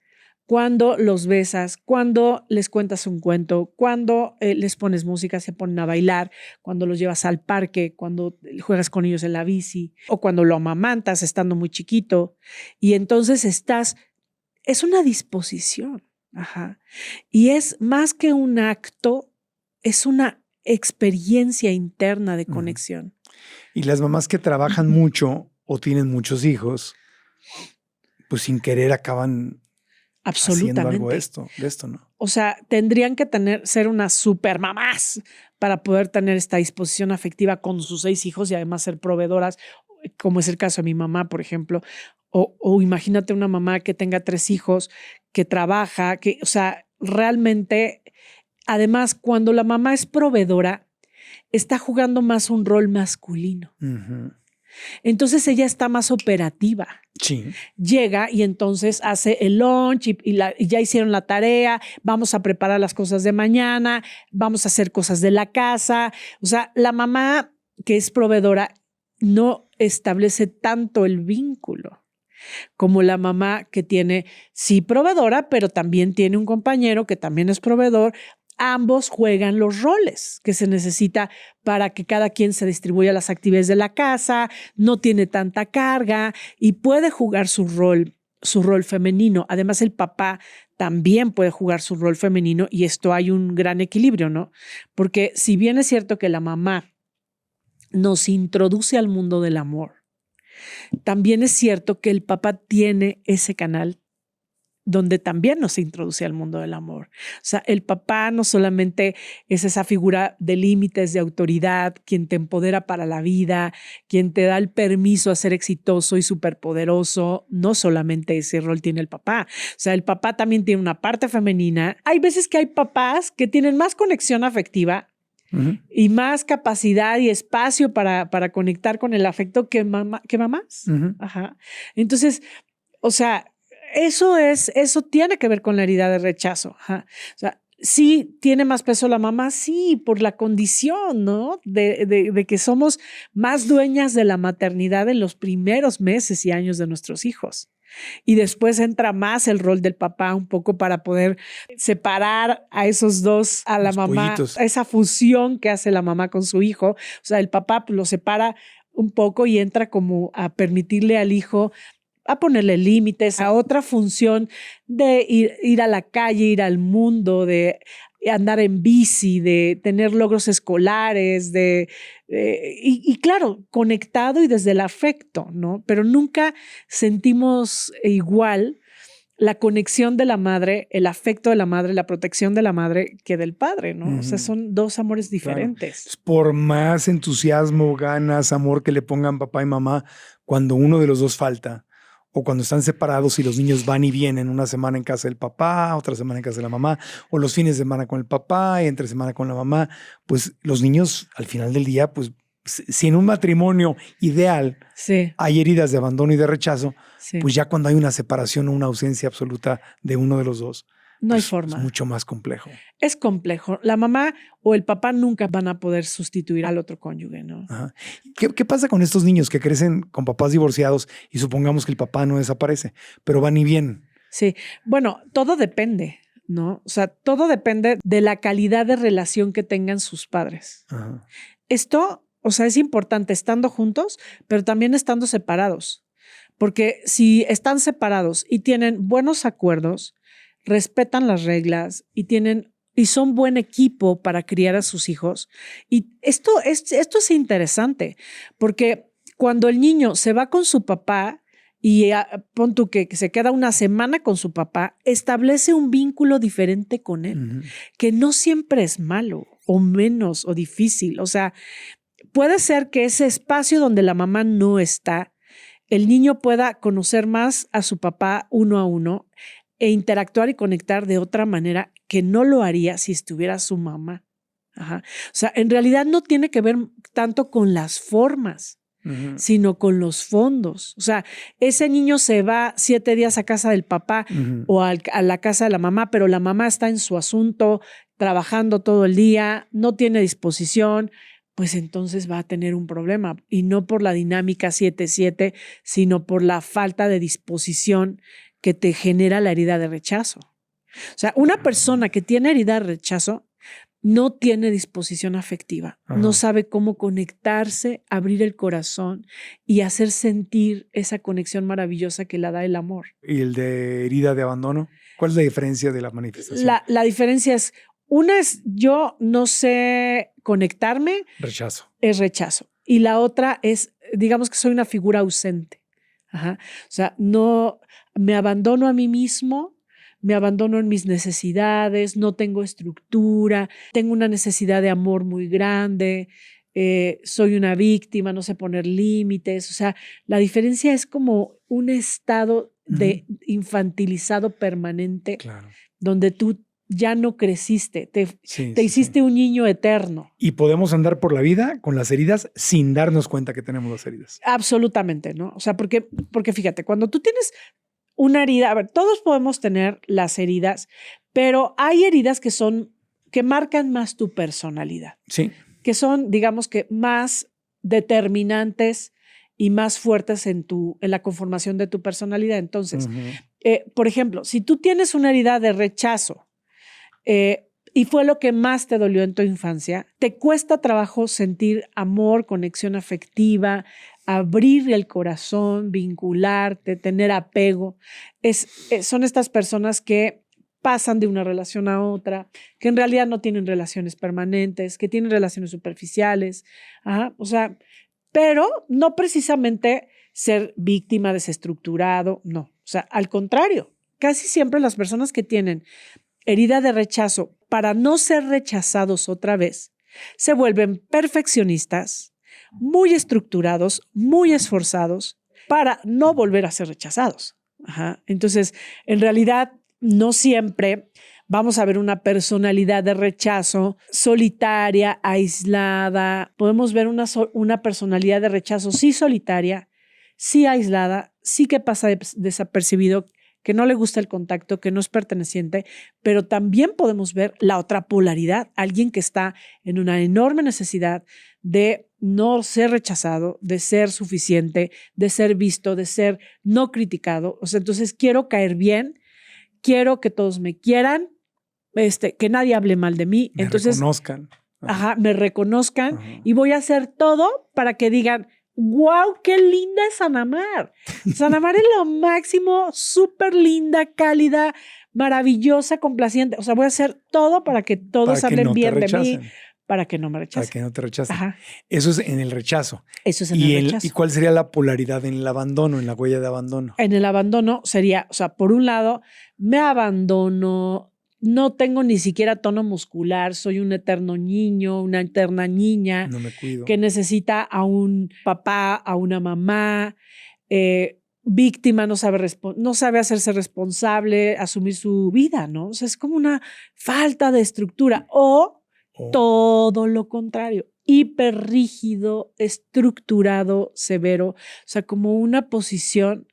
cuando los besas, cuando les cuentas un cuento, cuando les pones música, se ponen a bailar, cuando los llevas al parque, cuando juegas con ellos en la bici, o cuando lo amamantas estando muy chiquito. Y entonces es una disposición. Y es más que un acto, es una experiencia interna de conexión. Y las mamás que trabajan mucho o tienen muchos hijos, pues sin querer acaban haciendo algo de esto, ¿no? O sea, tendrían que ser unas super mamás para poder tener esta disposición afectiva con sus 6 hijos y además ser proveedoras, como es el caso de mi mamá, por ejemplo, O imagínate una mamá que tenga 3 hijos, que trabaja, o sea, realmente, además, cuando la mamá es proveedora, está jugando más un rol masculino. Ujú. Entonces ella está más operativa. Sí. Llega y entonces hace el lunch y ya hicieron la tarea, vamos a preparar las cosas de mañana, vamos a hacer cosas de la casa. O sea, la mamá que es proveedora no establece tanto el vínculo como la mamá que tiene, sí, proveedora, pero también tiene un compañero que también es proveedor. Ambos juegan los roles que se necesita para que cada quien se distribuya las actividades de la casa, no tiene tanta carga y puede jugar su rol femenino. Además, el papá también puede jugar su rol femenino y esto hay un gran equilibrio, ¿no? Porque si bien es cierto que la mamá nos introduce al mundo del amor, también es cierto que el papá tiene ese canal donde también nos introduce al mundo del amor. O sea, el papá no solamente es esa figura de límites, de autoridad, quien te empodera para la vida, quien te da el permiso a ser exitoso y superpoderoso. No solamente ese rol tiene el papá. O sea, el papá también tiene una parte femenina. Hay veces que hay papás que tienen más conexión afectiva y más capacidad y espacio para conectar con el afecto que mamás. Ajá. Entonces, o sea, eso tiene que ver con la herida de rechazo. Ajá. O sea, sí tiene más peso la mamá, sí, por la condición, ¿no? De que somos más dueñas de la maternidad en los primeros meses y años de nuestros hijos. Y después entra más el rol del papá un poco para poder separar a esos dos, a la Los mamá, pollitos. esa fusión que hace la mamá con su hijo. O sea, el papá lo separa un poco y entra como a permitirle al hijo a ponerle límites, a otra función de ir a la calle, ir al mundo, de andar en bici, de tener logros escolares, y claro, conectado y desde el afecto, ¿no? Pero nunca sentimos igual la conexión de la madre, el afecto de la madre, la protección de la madre que del padre, ¿no? O sea, son dos amores diferentes. Claro. Por más entusiasmo, ganas, amor que le pongan papá y mamá, cuando uno de los dos falta, o cuando están separados y los niños van y vienen, una semana en casa del papá, otra semana en casa de la mamá, o los fines de semana con el papá y entre semana con la mamá, pues los niños al final del día, pues si en un matrimonio ideal Sí. hay heridas de abandono y de rechazo, Sí. pues ya cuando hay una separación o una ausencia absoluta de uno de los dos, No hay pues, forma. es mucho más complejo. Es complejo. La mamá o el papá nunca van a poder sustituir al otro cónyuge, ¿no? Ajá. ¿Qué pasa con estos niños que crecen con papás divorciados y supongamos que el papá no desaparece, pero van y vienen? Sí. Bueno, todo depende, ¿no? O sea, todo depende de la calidad de relación que tengan sus padres. Ajá. Esto, o sea, es importante estando juntos, pero también estando separados. Porque si están separados y tienen buenos acuerdos, respetan las reglas y son buen equipo para criar a sus hijos. Y esto es interesante, porque cuando el niño se va con su papá y pon tú que se queda una semana con su papá, establece un vínculo diferente con él, que no siempre es malo o menos o difícil. O sea, puede ser que ese espacio donde la mamá no está, el niño pueda conocer más a su papá uno a uno e interactuar y conectar de otra manera que no lo haría si estuviera su mamá. Ajá. O sea, en realidad no tiene que ver tanto con las formas, sino con los fondos. O sea, ese niño se va 7 días a casa del papá o a la casa de la mamá, pero la mamá está en su asunto, trabajando todo el día, no tiene disposición, pues entonces va a tener un problema. Y no por la dinámica 7-7, sino por la falta de disposición que te genera la herida de rechazo. O sea, una persona que tiene herida de rechazo no tiene disposición afectiva, no sabe cómo conectarse, abrir el corazón y hacer sentir esa conexión maravillosa que la da el amor. ¿Y el de herida de abandono? ¿Cuál es la diferencia de la manifestación? La diferencia es, una es yo no sé conectarme. Rechazo. Es rechazo. Y la otra es, digamos que soy una figura ausente. Ajá. O sea, no me abandono a mí mismo, me abandono en mis necesidades, no tengo estructura, tengo una necesidad de amor muy grande, soy una víctima, no sé poner límites. O sea, la diferencia es como un estado de infantilizado permanente, Claro. donde tú ya no creciste, te Sí, hiciste un niño eterno. Y podemos andar por la vida con las heridas sin darnos cuenta que tenemos las heridas. Absolutamente, ¿no? O sea, porque fíjate, cuando tú tienes una herida, a ver, todos podemos tener las heridas, pero hay heridas que marcan más tu personalidad, Sí. que son, digamos que, más determinantes y más fuertes en la conformación de tu personalidad. Entonces, por ejemplo, si tú tienes una herida de rechazo y fue lo que más te dolió en tu infancia, te cuesta trabajo sentir amor, conexión afectiva, abrir el corazón, vincularte, tener apego. Son estas personas que pasan de una relación a otra, que en realidad no tienen relaciones permanentes, que tienen relaciones superficiales. O sea, pero no precisamente ser víctima, desestructurado, no. O sea, al contrario, casi siempre las personas que tienen herida de rechazo para no ser rechazados otra vez, se vuelven perfeccionistas, muy estructurados, muy esforzados para no volver a ser rechazados. Entonces, en realidad, no siempre vamos a ver una personalidad de rechazo solitaria, aislada. Podemos ver una personalidad de rechazo sí solitaria, sí aislada, sí que pasa desapercibido, que no le gusta el contacto, que no es perteneciente, pero también podemos ver la otra polaridad, alguien que está en una enorme necesidad de no ser rechazado, de ser suficiente, de ser visto, de ser no criticado. O sea, entonces quiero caer bien, quiero que todos me quieran, que nadie hable mal de mí. Entonces, reconozcan. Me reconozcan y voy a hacer todo para que digan, ¡wow! ¡Qué linda es Anamar! Anamar es lo máximo, súper linda, cálida, maravillosa, complaciente. O sea, voy a hacer todo para que todos hablen bien de mí, para que no me rechacen. Para que no te rechacen. Eso es en el rechazo. Eso es en el rechazo. ¿Y cuál sería la polaridad en el abandono, en la huella de abandono? En el abandono sería, o sea, por un lado, me abandono, no tengo ni siquiera tono muscular, soy un eterno niño, una eterna niña. No me cuido. Que necesita a un papá, a una mamá, víctima, no sabe hacerse responsable, asumir su vida, ¿no? O sea, es como una falta de estructura o todo lo contrario, hiperrígido, estructurado, severo, o sea, como una posición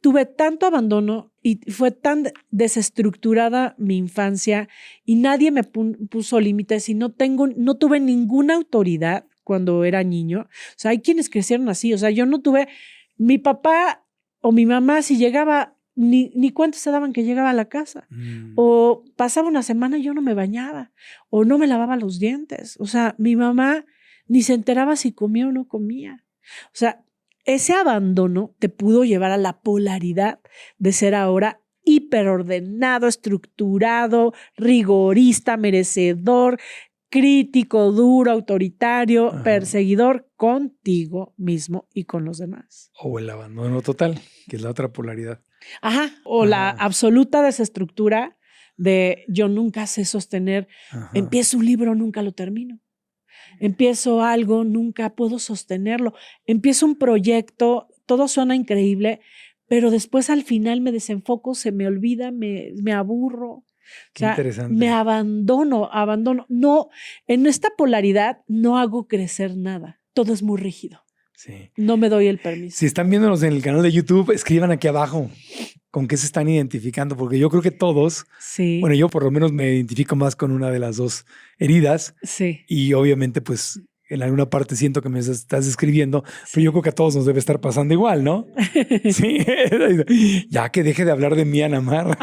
tuve tanto abandono y fue tan desestructurada mi infancia y nadie me puso límites y no tuve ninguna autoridad cuando era niño. O sea, hay quienes crecieron así. O sea, yo no tuve, mi papá o mi mamá, si llegaba, ni cuenta se daban que llegaba a la casa. O pasaba una semana y yo no me bañaba o no me lavaba los dientes. O sea, mi mamá ni se enteraba si comía o no comía. O sea, ese abandono te pudo llevar a la polaridad de ser ahora hiperordenado, estructurado, rigorista, merecedor, crítico, duro, autoritario, perseguidor contigo mismo y con los demás. O el abandono total, que es la otra polaridad. O la absoluta desestructura de yo nunca sé sostener, empiezo un libro, nunca lo termino. Empiezo algo, nunca puedo sostenerlo. Empiezo un proyecto, todo suena increíble, pero después al final me desenfoco, se me olvida, me aburro. Qué interesante. Me abandono. No, en esta polaridad no hago crecer nada. Todo es muy rígido. Sí. No me doy el permiso. Si están viéndonos en el canal de YouTube, escriban aquí abajo con qué se están identificando, porque yo creo que todos, bueno, yo por lo menos me identifico más con una de las dos heridas. Sí. Y obviamente, pues, en alguna parte siento que me estás describiendo, pero yo creo que a todos nos debe estar pasando igual, ¿no? Sí. Ya que deje de hablar de mí, Anamar.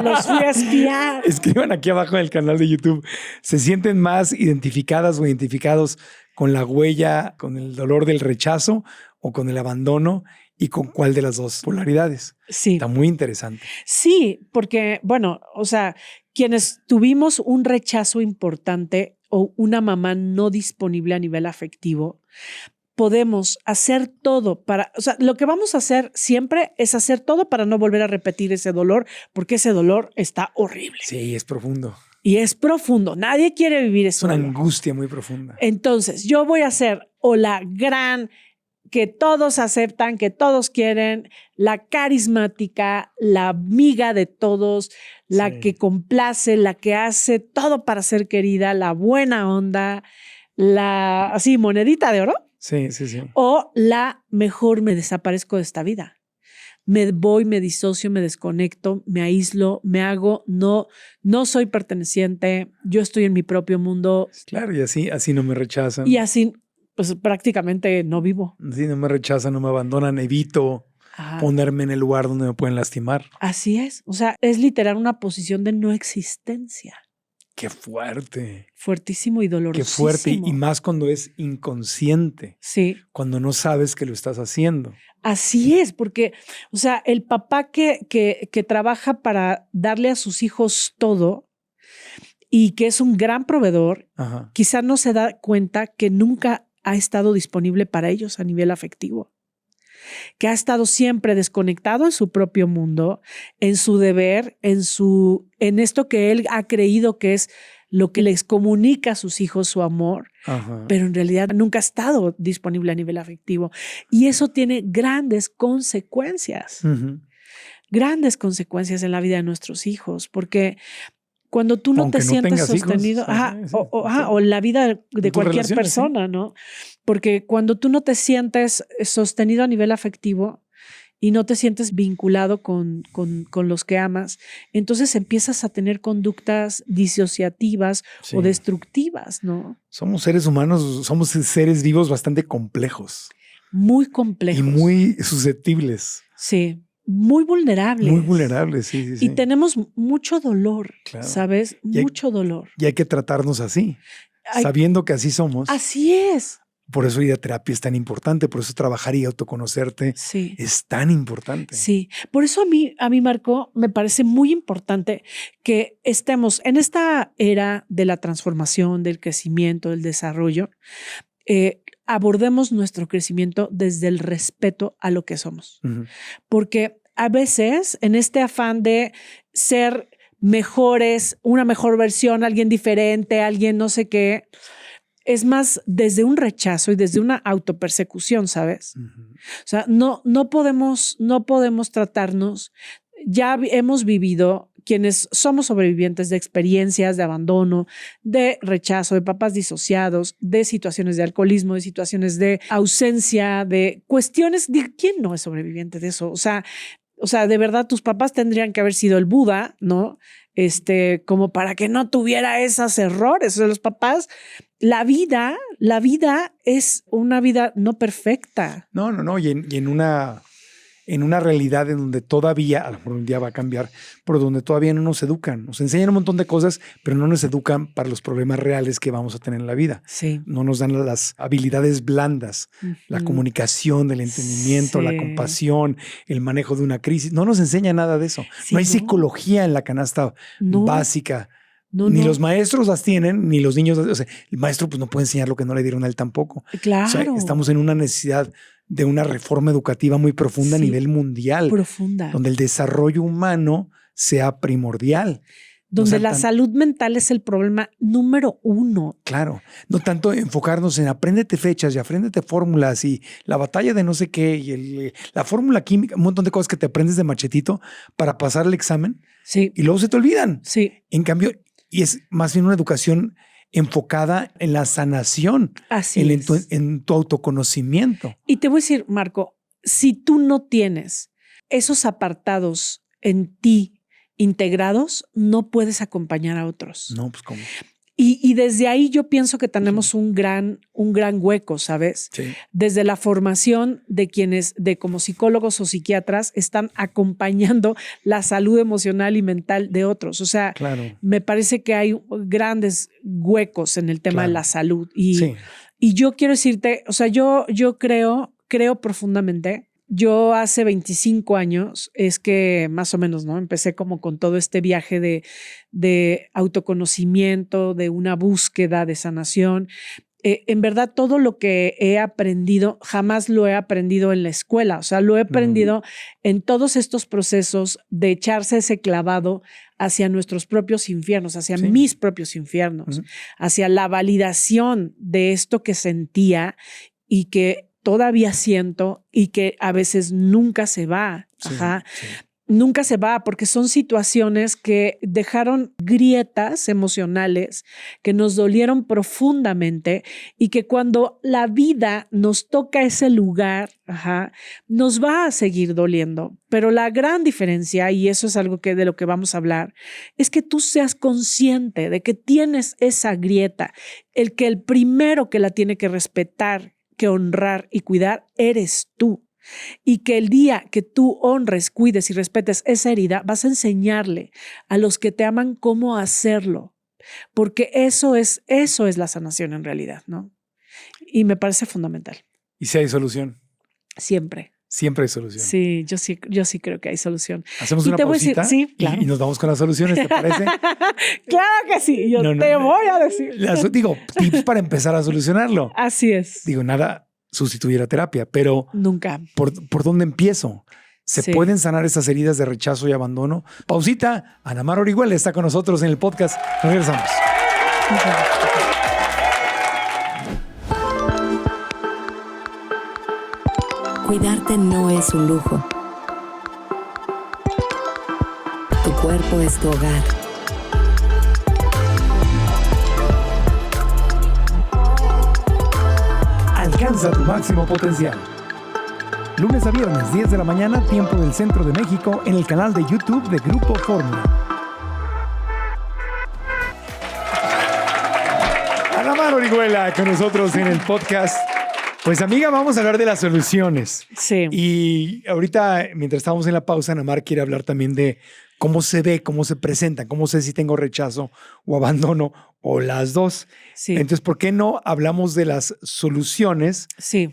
Los fui a espiar. Escriban aquí abajo en el canal de YouTube. ¿Se sienten más identificadas o identificados con la huella, con el dolor del rechazo o con el abandono? ¿Y con cuál de las dos polaridades? Sí. Está muy interesante. Sí, porque, bueno, o sea, quienes tuvimos un rechazo importante o una mamá no disponible a nivel afectivo, podemos hacer todo o sea, lo que vamos a hacer siempre es hacer todo para no volver a repetir ese dolor, porque ese dolor está horrible. Sí, es profundo. Y es profundo. Nadie quiere vivir Es eso. una angustia muy profunda. Entonces, yo voy a ser o la gran que todos aceptan, que todos quieren, la carismática, la amiga de todos, la Sí. que complace, la que hace todo para ser querida, la buena onda, la así monedita de oro, Sí, sí, sí. o la mejor me desaparezco de esta vida. Me voy, me disocio, me desconecto, me aíslo, me hago, no soy perteneciente, yo estoy en mi propio mundo Claro, y así no me rechazan. y así pues prácticamente no vivo. Así no me rechazan, no me abandonan, evito Ajá. ponerme en el lugar donde me pueden lastimar. Así es. O sea, es literal una posición de no existencia. Qué fuerte. Fuertísimo y Qué dolorosísimo. fuerte. Y más cuando es inconsciente, Sí, cuando no sabes que lo estás haciendo. así es, porque, o sea, el papá que trabaja para darle a sus hijos todo y que es un gran proveedor, Ajá. quizá no se da cuenta que nunca ha estado disponible para ellos a nivel afectivo, que ha estado siempre desconectado en su propio mundo, en su deber, en esto que él ha creído que es lo que les comunica a sus hijos su amor, Ajá. pero en realidad nunca ha estado disponible a nivel afectivo. Y eso tiene grandes consecuencias, grandes consecuencias en la vida de nuestros hijos, porque cuando tú no Aunque te no sientes tengas hijos, sostenido, ajá, sí, o en la vida de tus cualquier relaciones, persona, ¿no? Porque cuando tú no te sientes sostenido a nivel afectivo y no te sientes vinculado con los que amas, entonces empiezas a tener conductas disociativas Sí. o destructivas, ¿no? Somos seres humanos, somos seres vivos bastante complejos Muy complejos. y muy susceptibles, Sí, muy vulnerables. muy vulnerables. Sí, sí, sí. Y tenemos mucho dolor, Claro. ¿sabes? Y hay- Mucho dolor. Y hay que tratarnos así, Hay- sabiendo que así somos. Así es. Por eso ir a terapia es tan importante, por eso trabajar y autoconocerte Sí. es tan importante. Sí, por eso a mí, Marco, me parece muy importante que estemos en esta era de la transformación, del crecimiento, del desarrollo, abordemos nuestro crecimiento desde el respeto a lo que somos. Ujú. Porque a veces en este afán de ser mejores, una mejor versión, alguien diferente, alguien no sé qué, es más desde un rechazo y desde una autopersecución, ¿sabes? Ujú. O sea, no podemos tratarnos. Ya hemos vivido, quienes somos sobrevivientes de experiencias de abandono, de rechazo, de papás disociados, de situaciones de alcoholismo, de situaciones de ausencia, de cuestiones. ¿Quién no es sobreviviente de eso? O sea, de verdad, tus papás tendrían que haber sido el Buda, ¿no? Como para que no tuviera esos errores. O sea, los papás, la vida es una vida no perfecta. No. Y en una realidad en donde todavía, a lo mejor un día va a cambiar, pero donde todavía no nos educan. Nos enseñan un montón de cosas, pero no nos educan para los problemas reales que vamos a tener en la vida. Sí. No nos dan las habilidades blandas, la comunicación, el entendimiento, la Sí. compasión, el manejo de una crisis. No nos enseña nada de eso. Sí, no hay no. psicología en la canasta No. básica. No, Ni no. los maestros las tienen, ni los niños. O sea, el maestro pues no puede enseñar lo que no le dieron a él tampoco. Claro. O sea, estamos en una necesidad de una reforma educativa muy profunda a Sí. nivel mundial, Profunda. donde el desarrollo humano sea primordial. Donde sea la tan- salud mental es el problema número uno. Claro, no tanto enfocarnos en apréndete fechas y apréndete fórmulas y la batalla de no sé qué y la fórmula química, un montón de cosas que te aprendes de machetito para pasar el examen Sí, y luego se te olvidan. sí, En cambio, y es más bien una educación enfocada en la sanación, así es. en tu autoconocimiento. Y te voy a decir, Marco, si tú no tienes esos apartados en ti integrados, no puedes acompañar a otros. No, pues cómo. Y desde ahí yo pienso que tenemos un gran hueco, ¿sabes? Sí. Desde la formación de quienes, como psicólogos o psiquiatras, están acompañando la salud emocional y mental de otros. O sea, Claro. me parece que hay grandes huecos en el tema Claro. de la salud. Y, Sí. y yo quiero decirte, o sea, yo creo profundamente. Yo hace 25 años es que más o menos, ¿no? Empecé como con todo este viaje de autoconocimiento, de una búsqueda de sanación. en verdad todo lo que he aprendido, jamás lo he aprendido en la escuela. O sea, lo he aprendido en todos estos procesos de echarse ese clavado hacia nuestros propios infiernos, hacia mis propios infiernos, hacia la validación de esto que sentía y que todavía siento y que a veces nunca se va. Nunca se va, porque son situaciones que dejaron grietas emocionales que nos dolieron profundamente y que cuando la vida nos toca ese lugar, nos va a seguir doliendo. Pero la gran diferencia, y eso es algo de lo que vamos a hablar, es que tú seas consciente de que tienes esa grieta, el primero que la tiene que respetar, que honrar y cuidar, eres tú. Y que el día que tú honres, cuides y respetes esa herida, vas a enseñarle a los que te aman cómo hacerlo, porque eso es la sanación en realidad, ¿no? Y me parece fundamental. ¿Y si hay solución? Siempre. Siempre hay solución. Sí, yo sí creo que hay solución. Hacemos una pausita sí, claro. y nos vamos con las soluciones, ¿te parece? Claro que sí, voy a decir. Digo, tips para empezar a solucionarlo. Así es. Digo, nada sustituir a terapia, pero nunca. ¿Por dónde empiezo? ¿Se pueden sanar esas heridas de rechazo y abandono? Pausita. Anamar Orihuela está con nosotros en el podcast. Nos regresamos. Cuidarte no es un lujo. Tu cuerpo es tu hogar. Alcanza tu máximo potencial. Lunes a viernes, 10 de la mañana, tiempo del Centro de México, en el canal de YouTube de Grupo Fórmula. Anamar Orihuela con nosotros en el podcast. Pues amiga, vamos a hablar de las soluciones. Sí. Y ahorita, mientras estábamos en la pausa, Anamar quiere hablar también de cómo se ve, cómo se presenta, cómo sé si tengo rechazo o abandono o las dos. Sí. Entonces, ¿por qué no hablamos de las soluciones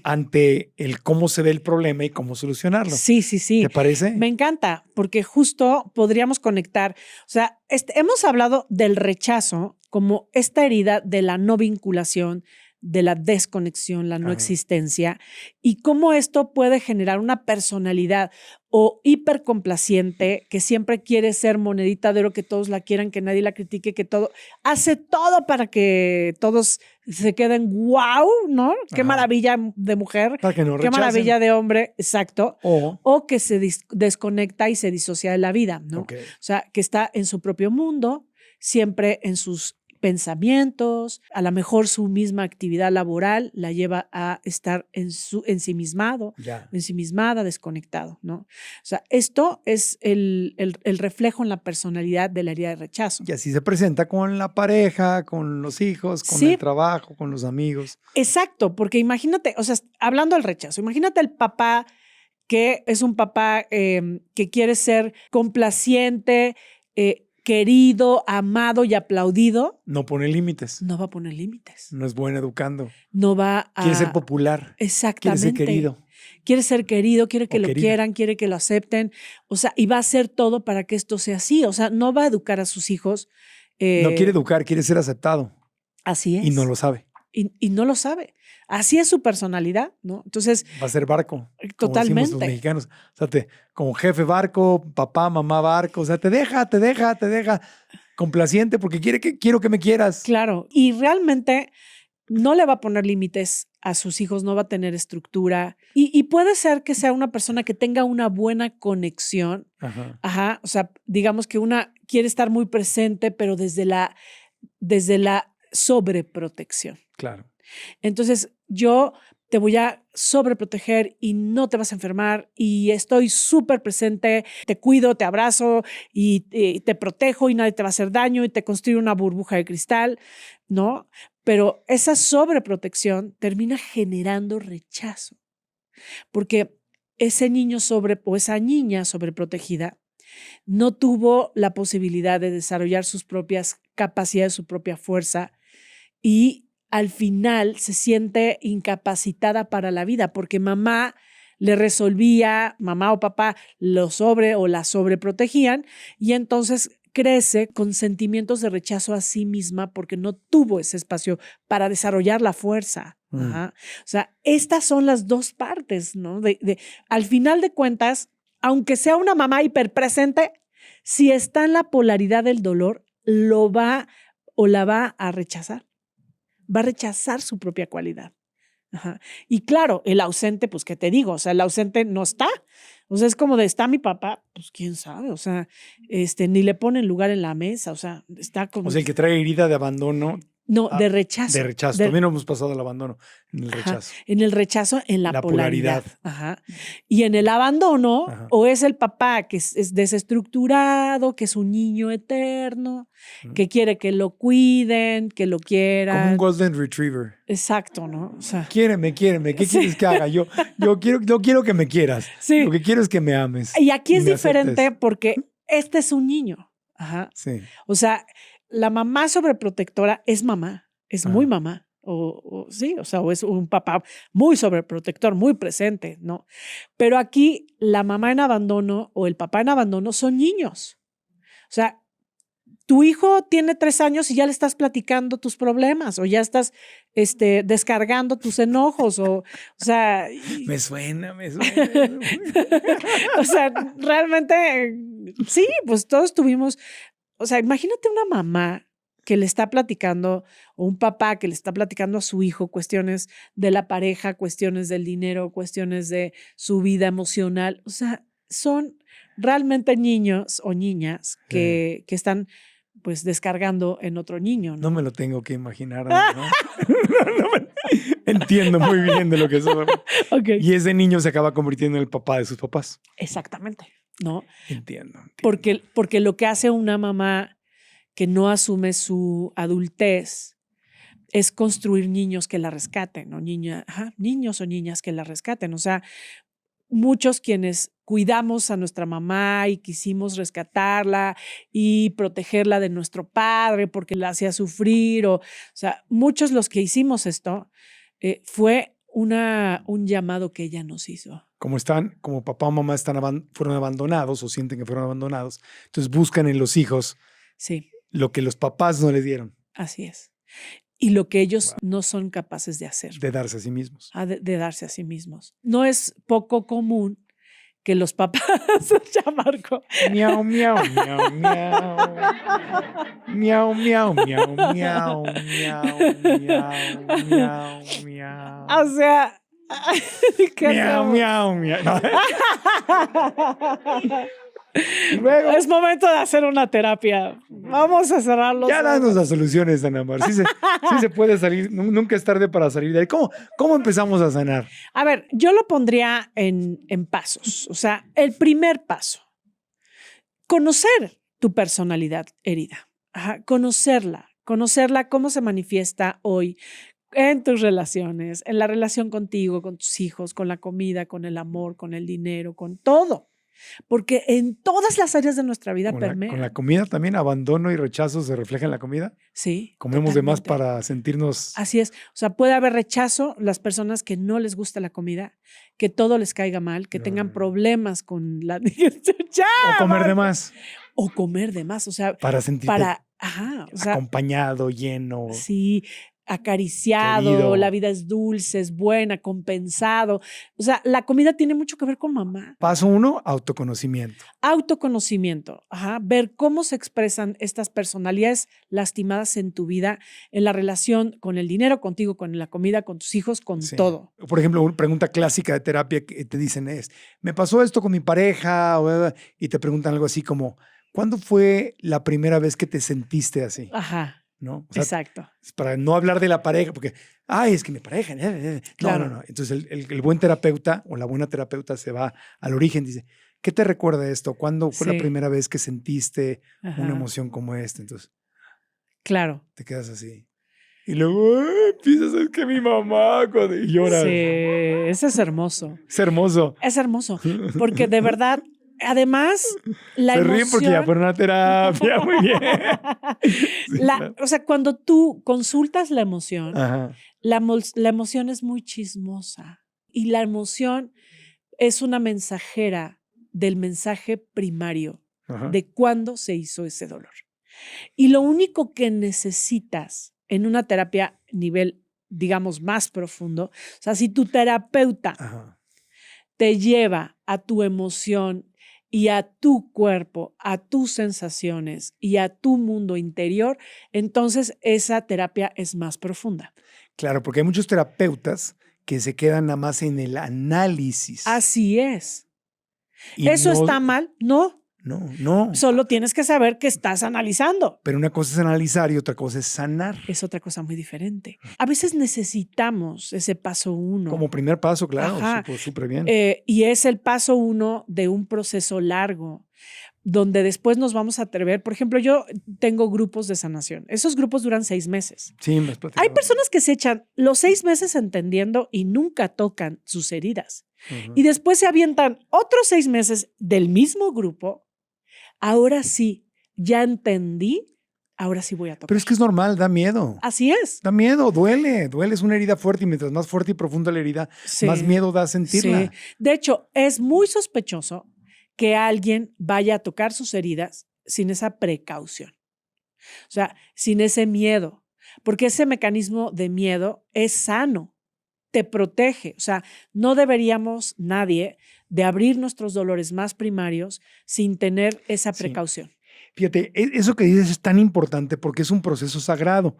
ante el cómo se ve el problema y cómo solucionarlo? Sí. ¿Te parece? Me encanta, porque justo podríamos conectar. O sea, hemos hablado del rechazo como esta herida de la no vinculación, de la desconexión, la no existencia, y cómo esto puede generar una personalidad o hipercomplaciente que siempre quiere ser monedita de oro, que todos la quieran, que nadie la critique, que hace todo para que todos se queden wow, ¿no? Qué maravilla de mujer, para que no qué rechacen. Maravilla de hombre, exacto. O que se desconecta y se disocia de la vida, ¿no? Okay. O sea, que está en su propio mundo, siempre en sus pensamientos, a lo mejor su misma actividad laboral la lleva a estar ensimismado, ensimismada, desconectado, ¿no? O sea, esto es el reflejo en la personalidad de la herida de rechazo. Y así se presenta con la pareja, con los hijos, con el trabajo, con los amigos. Exacto, porque imagínate, o sea, hablando del rechazo, imagínate el papá que es un papá que quiere ser complaciente, querido, amado y aplaudido. No pone límites. No va a poner límites. No es buen educando. No va a... Quiere ser popular. Exactamente. Quiere ser querido. Quiere ser querido, quiere que lo querida. quieran, quiere que lo acepten. O sea, y va a hacer todo para que esto sea así. O sea, no va a educar a sus hijos. No quiere educar, quiere ser aceptado. Así es. Y no lo sabe. Y no lo sabe. Así es su personalidad, ¿no? Entonces... Va a ser barco. Totalmente. Como decimos los mexicanos. O sea, como jefe barco, papá, mamá barco. O sea, te deja complaciente porque quiero que me quieras. Claro. Y realmente no le va a poner límites a sus hijos, no va a tener estructura. Y puede ser que sea una persona que tenga una buena conexión. O sea, digamos que una quiere estar muy presente, pero desde la sobreprotección. Claro. Entonces, yo te voy a sobreproteger y no te vas a enfermar y estoy súper presente, te cuido, te abrazo y te protejo y nadie te va a hacer daño y te construyo una burbuja de cristal, ¿no? Pero esa sobreprotección termina generando rechazo porque ese niño o esa niña sobreprotegida no tuvo la posibilidad de desarrollar sus propias capacidades, su propia fuerza y al final se siente incapacitada para la vida porque mamá le resolvía, mamá o papá la sobreprotegían y entonces crece con sentimientos de rechazo a sí misma porque no tuvo ese espacio para desarrollar la fuerza. Ajá. O sea, estas son las dos partes, ¿no? Al final de cuentas, aunque sea una mamá hiperpresente, si está en la polaridad del dolor, lo va o la va a rechazar. Va a rechazar su propia cualidad. Ajá. Y claro, el ausente, pues, ¿qué te digo? O sea, el ausente no está. O sea, es como de, ¿está mi papá? Pues, quién sabe. O sea, ni le ponen lugar en la mesa. O sea, está como... O sea, el que trae herida de abandono. No, de rechazo. De rechazo. También hemos pasado el abandono en el Ajá. rechazo. En el rechazo, en la polaridad. Ajá. Y en el abandono, Ajá. o es el papá que es desestructurado, que es un niño eterno, que quiere que lo cuiden, que lo quieran. Como un golden retriever. Exacto, ¿no? O sea, Quiéreme. ¿Qué quieres que haga? Yo quiero que me quieras. Sí. Lo que quiero es que me ames. Y aquí es me diferente aceptes. porque este es un niño. Ajá. Sí. O sea, la mamá sobreprotectora es mamá, es muy mamá. Sí, o sea, o es un papá muy sobreprotector, muy presente, ¿no? Pero aquí la mamá en abandono o el papá en abandono son niños. O sea, tu hijo tiene 3 años y ya le estás platicando tus problemas o ya estás descargando tus enojos o sea... Me suena. O sea, realmente, sí, pues todos tuvimos... O sea, imagínate una mamá que le está platicando o un papá que le está platicando a su hijo cuestiones de la pareja, cuestiones del dinero, cuestiones de su vida emocional. O sea, son realmente niños o niñas que están pues descargando en otro niño, ¿no? No me lo tengo que imaginar. ¿No? Entiendo muy bien de lo que son. Okay. Y ese niño se acaba convirtiendo en el papá de sus papás. Exactamente, ¿no? Entiendo. Porque lo que hace una mamá que no asume su adultez es construir niños que la rescaten, ¿no? Niños o niñas que la rescaten. O sea, muchos quienes cuidamos a nuestra mamá y quisimos rescatarla y protegerla de nuestro padre porque la hacía sufrir. O sea, muchos los que hicimos esto fue un llamado que ella nos hizo. Como papá o mamá fueron abandonados o sienten que fueron abandonados, entonces buscan en los hijos Sí. lo que los papás no les dieron. Así es. Y lo que ellos no son capaces de hacer. De darse a sí mismos. De darse a sí mismos. No es poco común que los papás, ya Marco. Miau, miau, miau, miau. Miau, miau, miau, miau, miau, miau, miau, miau. O sea, miau, miau, miau. No. Y luego, es momento de hacer una terapia. Vamos a cerrar los ya danos las soluciones, Ana Mar. Sí se puede salir. Nunca es tarde para salir de ahí. ¿Cómo empezamos a sanar? A ver, yo lo pondría en pasos. O sea, el primer paso. Conocer tu personalidad herida. Ajá, conocerla, cómo se manifiesta hoy en tus relaciones, en la relación contigo, con tus hijos, con la comida, con el amor, con el dinero, con todo. Porque en todas las áreas de nuestra vida permea. Con la comida también, abandono y rechazo se refleja en la comida. Sí. Comemos totalmente. de más para sentirnos. Así es. O sea, puede haber rechazo, las personas que no les gusta la comida, que todo les caiga mal, que tengan problemas con la digestión. ¡Ya! O comer de más. O comer de más. O sea, para sentirte o sea, acompañado, lleno. Sí, acariciado, querido. La vida es dulce, es buena, compensado. O sea, la comida tiene mucho que ver con mamá. Paso 1, autoconocimiento. Autoconocimiento, ver cómo se expresan estas personalidades lastimadas en tu vida, en la relación con el dinero, contigo, con la comida, con tus hijos, con todo. Por ejemplo, una pregunta clásica de terapia que te dicen es, me pasó esto con mi pareja, y te preguntan algo así como, ¿cuándo fue la primera vez que te sentiste así? Ajá. ¿No? O sea, exacto. Para no hablar de la pareja, porque, es que mi pareja. Claro. No. Entonces el buen terapeuta o la buena terapeuta se va al origen, dice, ¿qué te recuerda esto? ¿Cuándo fue la primera vez que sentiste una emoción como esta? Entonces, claro. te quedas así. Y luego empiezas, es que mi mamá, y lloras. Sí, eso es hermoso. Es hermoso. Es hermoso, porque de verdad, además, la emoción... Se ríen porque ya fueron a terapia, muy bien. Sí, claro. O sea, cuando tú consultas la emoción, Ajá. la emoción es muy chismosa y la emoción es una mensajera del mensaje primario Ajá. de cuándo se hizo ese dolor. Y lo único que necesitas en una terapia nivel, digamos, más profundo, o sea, si tu terapeuta Ajá. te lleva a tu emoción y a tu cuerpo, a tus sensaciones y a tu mundo interior, entonces esa terapia es más profunda. Claro, porque hay muchos terapeutas que se quedan nada más en el análisis. Así es. Y ¿Eso no- está mal? No. No. Solo tienes que saber que estás analizando. Pero una cosa es analizar y otra cosa es sanar. Es otra cosa muy diferente. A veces necesitamos ese paso 1. Como primer paso, claro, Ajá. súper bien. Y es el paso 1 de un proceso largo, donde después nos vamos a atrever. Por ejemplo, yo tengo grupos de sanación. Esos grupos duran 6 meses. Sí, me has platicado. Hay personas que se echan los 6 meses entendiendo y nunca tocan sus heridas. Ujú. Y después se avientan otros 6 meses del mismo grupo. Ahora sí, ya entendí, ahora sí voy a tocar. Pero es que es normal, da miedo. Así es. Da miedo, duele. Duele, es una herida fuerte y mientras más fuerte y profunda la herida, Sí, más miedo da sentirla. sí. De hecho, es muy sospechoso que alguien vaya a tocar sus heridas sin esa precaución. O sea, sin ese miedo. Porque ese mecanismo de miedo es sano, te protege. O sea, no deberíamos nadie de abrir nuestros dolores más primarios sin tener esa Sí. precaución. Fíjate, eso que dices es tan importante porque es un proceso sagrado.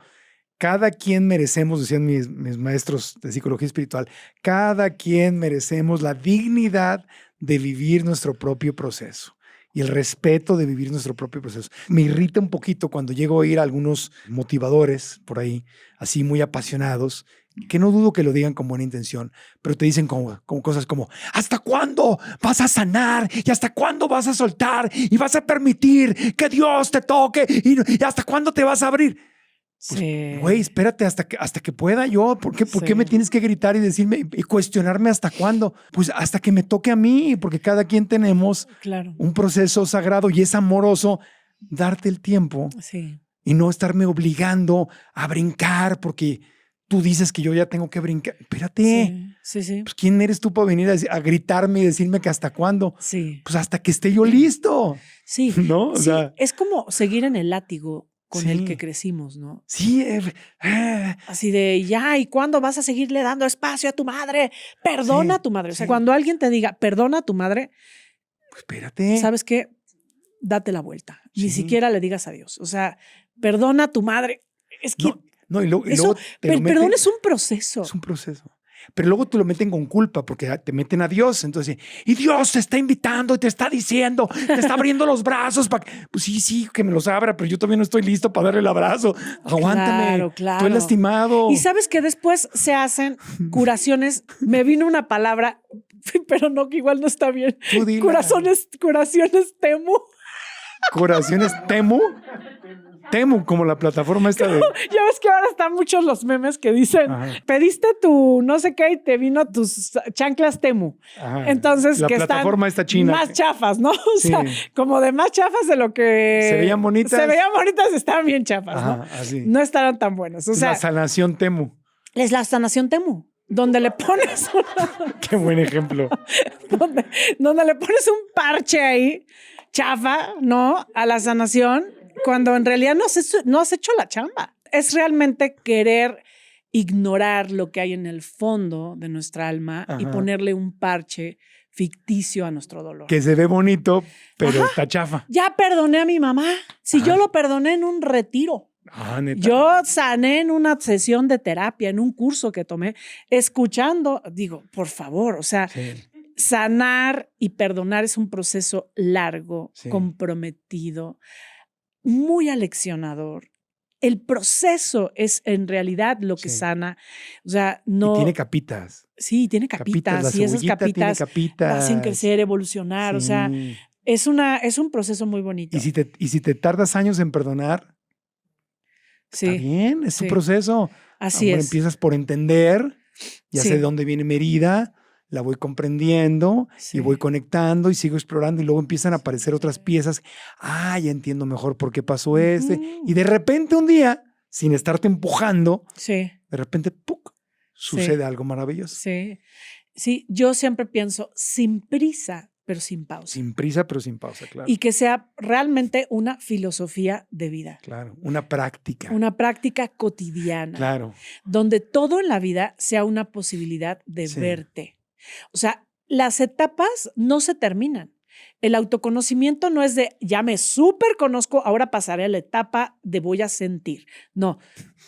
Cada quien merecemos, decían mis maestros de psicología espiritual, cada quien merecemos la dignidad de vivir nuestro propio proceso y el respeto de vivir nuestro propio proceso. Me irrita un poquito cuando llego a oír a algunos motivadores por ahí, así muy apasionados, que no dudo que lo digan con buena intención, pero te dicen como cosas como, ¿hasta cuándo vas a sanar? ¿Y hasta cuándo vas a soltar? ¿Y vas a permitir que Dios te toque? ¿Y hasta cuándo te vas a abrir? Sí. Güey, espérate hasta que pueda yo. ¿Por qué me Sí. tienes que gritar y decirme y cuestionarme hasta cuándo? Pues hasta que me toque a mí, porque cada quien tenemos Claro. un proceso sagrado y es amoroso darte el tiempo Sí. y no estarme obligando a brincar porque tú dices que yo ya tengo que brincar. Espérate. Sí, sí. Pues, ¿quién eres tú para venir a gritarme y decirme que hasta cuándo? Sí. Pues hasta que esté yo listo. Sí. ¿No? O Sí, sea, es como seguir en el látigo con el Sí. que crecimos, ¿no? sí. Así de, ya, ¿y cuándo vas a seguirle dando espacio a tu madre? Perdona Sí, a tu madre. O sea, sí. cuando alguien te diga, perdona a tu madre, Espérate. ¿sabes qué? Date la vuelta. Ni Sí. siquiera le digas adiós. O sea, perdona a tu madre. Es que No, y luego eso, te lo perdón meten- es un proceso. Es un proceso. Pero luego te lo meten con culpa porque te meten a Dios. Entonces, y Dios te está invitando y te está diciendo, te está abriendo los brazos. Pues sí, que me los abra, pero yo todavía no estoy listo para darle el abrazo. Aguántame. Claro, claro. Estoy lastimado. Y sabes que después se hacen curaciones. Me vino una palabra, pero no, que igual no está bien. Tú dila. Curaciones Temu. Curaciones Temu. Temu, como la plataforma esta de. Ya ves que ahora están muchos los memes que dicen, Ajá. pediste tu no sé qué y te vino tus chanclas Temu. Ajá. Entonces, la que plataforma están esta china. más chafas, ¿no? O Sí. sea, como de más chafas de lo que... Se veían bonitas. Se veían bonitas, estaban bien chafas, Ajá, ¿no? así. No estaban tan buenas. O Es sea, la sanación Temu. es la sanación Temu, donde le pones Qué buen ejemplo. donde le pones un parche ahí, chafa, ¿no? A la sanación, cuando en realidad no has hecho la chamba. Es realmente querer ignorar lo que hay en el fondo de nuestra alma y Ajá. ponerle un parche ficticio a nuestro dolor. Que se ve bonito, pero está chafa. Ya perdoné a mi mamá. Si yo lo perdoné en un retiro. Ah, neta. Yo sané en una sesión de terapia, en un curso que tomé, escuchando, digo, por favor, o sea, Sí. sanar y perdonar es un proceso largo, Sí. comprometido, muy aleccionador. El proceso es en realidad lo que Sí. sana. O sea, no. Y tiene capitas. Sí, tiene capitas. La Y esas cebollita tiene capitas capitas. hacen crecer, evolucionar. O sea, Sí. es un proceso muy bonito. Y si te tardas años en perdonar, Sí, está bien, es tu sí. proceso. así Ahora es. empiezas por entender, ya Sí. sé de dónde viene mi herida, la voy comprendiendo Sí. y voy conectando y sigo explorando y luego empiezan a aparecer otras piezas. Ah, ya entiendo mejor por qué pasó este. Ujú. Y de repente un día, sin estarte empujando, Sí, de repente, ¡puc!, sucede algo maravilloso. sí. Sí, yo siempre pienso sin prisa, pero sin pausa. Sin prisa, pero sin pausa, claro. Y que sea realmente una filosofía de vida. Claro, una práctica. Una práctica cotidiana. Claro. Donde todo en la vida sea una posibilidad de Sí. verte. O sea, las etapas no se terminan. El autoconocimiento no es de ya me súper conozco, ahora pasaré a la etapa de voy a sentir. No.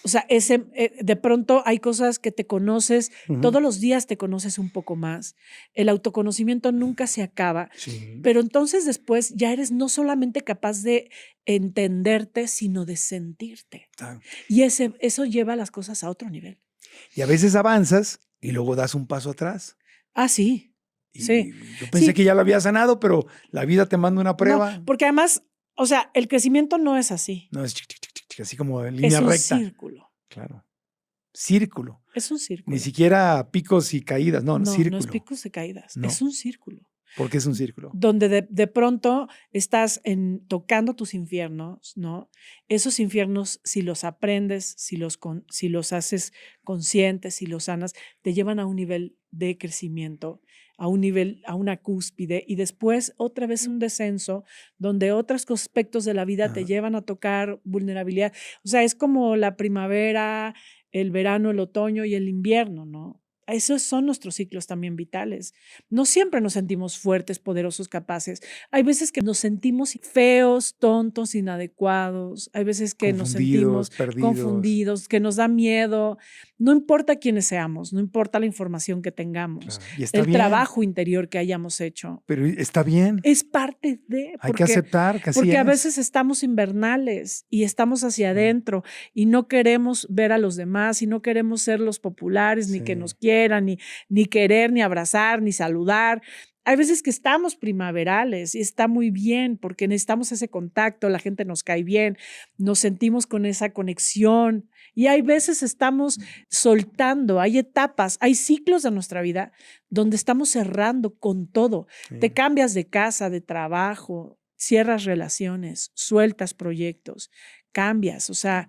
O sea, de pronto hay cosas que te conoces, Ujú. todos los días te conoces un poco más. El autoconocimiento nunca se acaba. Sí. Pero entonces después ya eres no solamente capaz de entenderte, sino de sentirte. Claro. Y eso lleva las cosas a otro nivel. Y a veces avanzas y luego das un paso atrás. Ah, sí. Y Sí. yo pensé Sí. que ya lo había sanado, pero la vida te manda una prueba. No, porque además, o sea, el crecimiento no es así. No es así como en línea Es un recta. círculo. Claro. Círculo. Es un círculo. Ni siquiera picos y caídas. No, no, círculo. no es picos de caídas. No. Es un círculo. Porque es un círculo. Donde de pronto estás tocando tus infiernos, ¿no? Esos infiernos, si los aprendes, si los haces conscientes, si los sanas, te llevan a un nivel de crecimiento, a una cúspide, y después otra vez un descenso donde otros aspectos de la vida te Ajá. llevan a tocar vulnerabilidad. O sea, es como la primavera, el verano, el otoño y el invierno, ¿no? Esos son nuestros ciclos también vitales. No siempre nos sentimos fuertes, poderosos, capaces. Hay veces que nos sentimos feos, tontos, inadecuados. Hay veces que nos sentimos confundidos, que nos da miedo. No importa quiénes seamos, no importa la información que tengamos, Claro. Y está el bien. trabajo interior que hayamos hecho. Pero está bien. Es parte de... Hay que aceptar que así Porque a es. veces estamos invernales y estamos hacia adentro y no queremos ver a los demás y no queremos ser los populares, ni Sí. que nos quieran, ni querer, ni abrazar, ni saludar. Hay veces que estamos primaverales y está muy bien porque necesitamos ese contacto, la gente nos cae bien, nos sentimos con esa conexión y hay veces estamos soltando, hay etapas, hay ciclos de nuestra vida donde estamos cerrando con todo. Sí. Te cambias de casa, de trabajo, cierras relaciones, sueltas proyectos, cambias, o sea,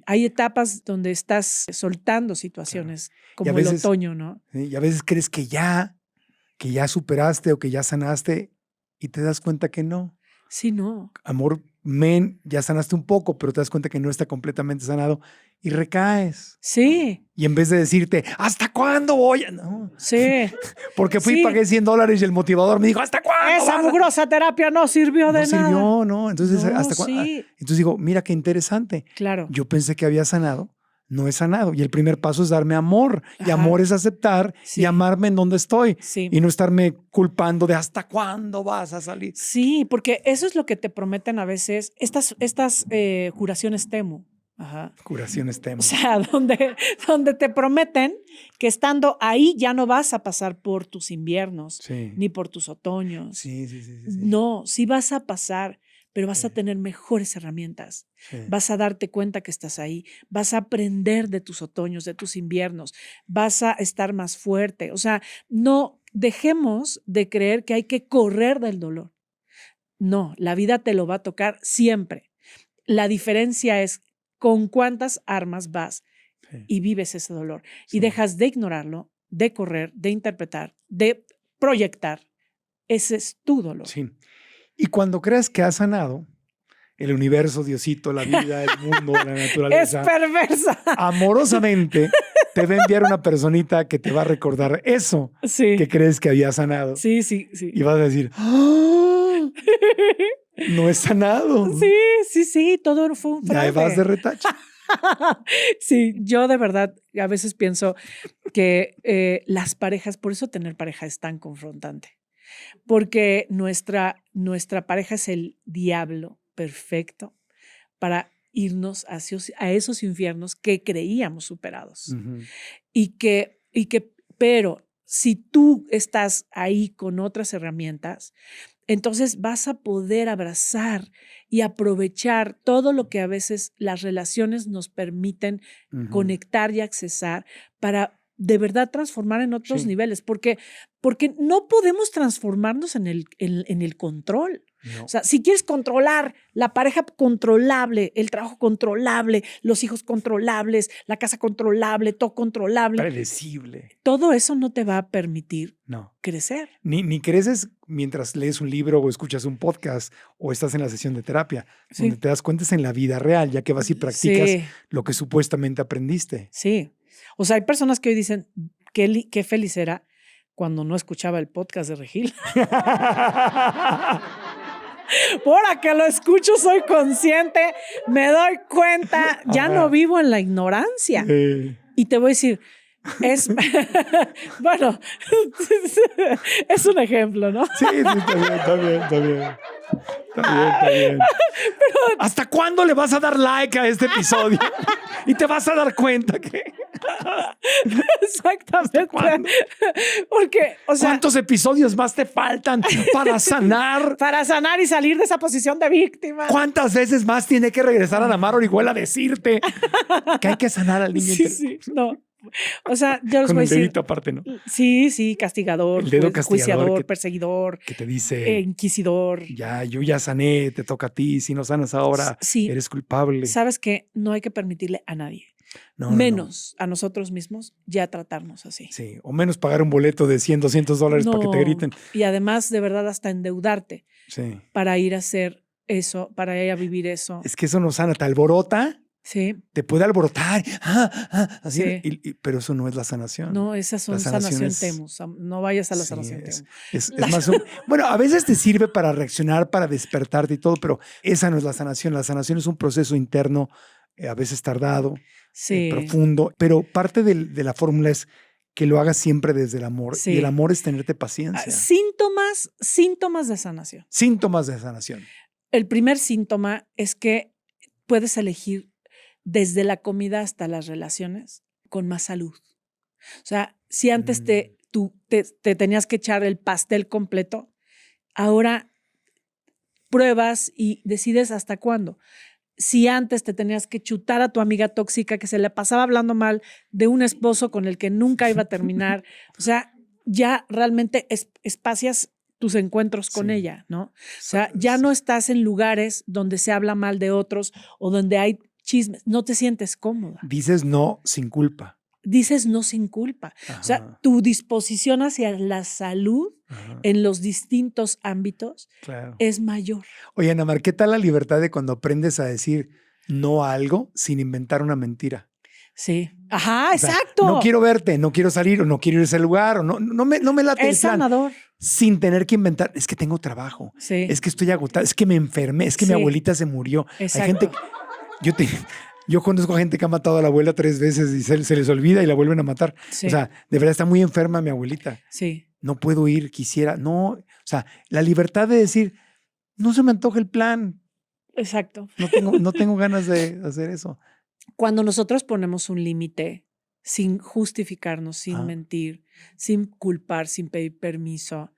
hay etapas donde estás soltando situaciones como a el veces- otoño, ¿no? Sí, y a veces crees que ya superaste o que ya sanaste y te das cuenta que no. Sí, no. Amor, ya sanaste un poco, pero te das cuenta que no está completamente sanado y recaes. Sí, Y en vez de decirte, ¿hasta cuándo voy? No, sí. porque fui y Sí. pagué $100 y el motivador me dijo, ¿hasta cuándo? Esa vas a-?" mugrosa terapia no sirvió de No nada. sirvió, ¿no? Entonces, No, ¿hasta cuándo? sí. Entonces digo, mira qué interesante. Claro. Yo pensé que había sanado, no he sanado. Y el primer paso es darme amor. Y Ajá. amor es aceptar Sí. y amarme en donde estoy. Sí. Y no estarme culpando de hasta cuándo vas a salir. Sí, porque eso es lo que te prometen a veces estas curaciones Temu. Ajá. Curaciones tema. O sea, donde te prometen que estando ahí ya no vas a pasar por tus inviernos, Sí. ni por tus otoños. Sí. No, sí vas a pasar, pero vas a Sí. tener mejores herramientas. Sí. Vas a darte cuenta que estás ahí, vas a aprender de tus otoños, de tus inviernos, vas a estar más fuerte. O sea, no dejemos de creer que hay que correr del dolor. No, la vida te lo va a tocar siempre. La diferencia es con cuántas armas vas Sí. y vives ese dolor Sí. y dejas de ignorarlo, de correr, de interpretar, de proyectar. Ese es tu dolor. Sí. Y cuando creas que has sanado, el universo, Diosito, la vida, el mundo, la Es naturaleza, perversa. amorosamente te va a enviar una personita que te va a recordar eso Sí. que crees que había sanado. Sí, sí. Y vas a decir, ¡ah! No he sanado. Sí, todo fue un Ya fraude. vas de retache. Sí, yo de verdad a veces pienso que las parejas, por eso tener pareja es tan confrontante, porque nuestra pareja es el diablo perfecto para irnos a esos infiernos que creíamos superados. Ujú. Pero si tú estás ahí con otras herramientas, entonces vas a poder abrazar y aprovechar todo lo que a veces las relaciones nos permiten Ujú. conectar y accesar para de verdad transformar en otros Sí. niveles, porque no podemos transformarnos en el control. No. O sea, si quieres controlar la pareja controlable, el trabajo controlable, los hijos controlables, la casa controlable, todo controlable, Predecible. todo eso no te va a permitir No. crecer. Ni creces mientras lees un libro o escuchas un podcast o estás en la sesión de terapia. Sí. Donde te das cuenta es en la vida real, ya que vas y practicas Sí, lo que supuestamente aprendiste. sí. O sea, hay personas que hoy dicen, qué feliz era cuando no escuchaba el podcast de Regil. Ahora que lo escucho, soy consciente, me doy cuenta, ya Ajá. no vivo en la ignorancia. Y te voy a decir, es, bueno, es un ejemplo, ¿no? Sí, está bien. Está bien. ¿Hasta cuándo le vas a dar like a este episodio? Y te vas a dar cuenta que... Exactamente. ¿Cuándo? Porque, o sea, ¿Cuántos episodios más te faltan para sanar? para sanar y salir de esa posición de víctima. ¿Cuántas veces más tiene que regresar a Anamar Orihuela a decirte que hay que sanar al niño Sí, interior? sí, no. O sea, yo les Con voy a el decir. dedito aparte, ¿no? Sí, castigador, El dedo pues, castigador juiciador, que- perseguidor, Que te dice, inquisidor. yo ya sané, te toca a ti, si no sanas ahora, Sí. eres culpable. ¿Sabes qué? No hay que permitirle a nadie, No, no, menos a nosotros mismos, ya tratarnos así. no. Sí, o menos pagar un boleto de $100, $200 para que te No. griten. Y además, de verdad, hasta endeudarte Sí. para ir a hacer eso, para ir a vivir eso. Es que eso no sana, te alborota, Sí, te puede alborotar, así, Sí. pero eso no es la sanación. no, esas son La sanación sanación es- temus. No vayas a la Sí, sanación es, temus. es La- más bueno, a veces te sirve para reaccionar, para despertarte y todo, pero esa no es la sanación. La sanación es un proceso interno, a veces tardado, Sí. profundo, pero parte de la fórmula es que lo hagas siempre desde el amor. Sí. Y el amor es tenerte Ah, paciencia. síntomas de sanación. Síntomas de sanación. El primer síntoma es que puedes elegir desde la comida hasta las relaciones con más salud. O sea, si antes tú te tenías que echar el pastel completo, ahora pruebas y decides hasta cuándo. Si antes te tenías que chutar a tu amiga tóxica que se le pasaba hablando mal de un esposo con el que nunca iba a terminar, o sea, ya realmente espacias tus encuentros con Sí. ella, ¿no? O sea, ya no estás en lugares donde se habla mal de otros o donde hay chismes, no te sientes cómoda. Dices no sin culpa. Dices no sin culpa. O sea, Ajá, tu disposición hacia la salud ajá, en los distintos ámbitos claro. es mayor. Oye, Anamar, ¿qué tal la libertad de cuando aprendes a decir no a algo sin inventar una mentira? Sí. Ajá, O sea, exacto. no quiero verte, no quiero salir, o no quiero ir a ese lugar, o no me late el Es plan. sanador. Sin tener que inventar. Es que tengo trabajo, Sí. es que estoy agotado, es que me enfermé, es que mi Sí. abuelita se murió. Exacto. Hay gente, yo conozco a gente que ha matado a la abuela 3 veces y se les olvida y la vuelven a matar. Sí. O sea, de verdad está muy enferma mi abuelita. Sí. No puedo ir, quisiera. No, o sea, la libertad de decir, no se me antoja el plan, Exacto. no tengo ganas de hacer eso. Cuando nosotros ponemos un límite sin justificarnos, sin Ah. mentir, sin culpar, sin pedir permiso,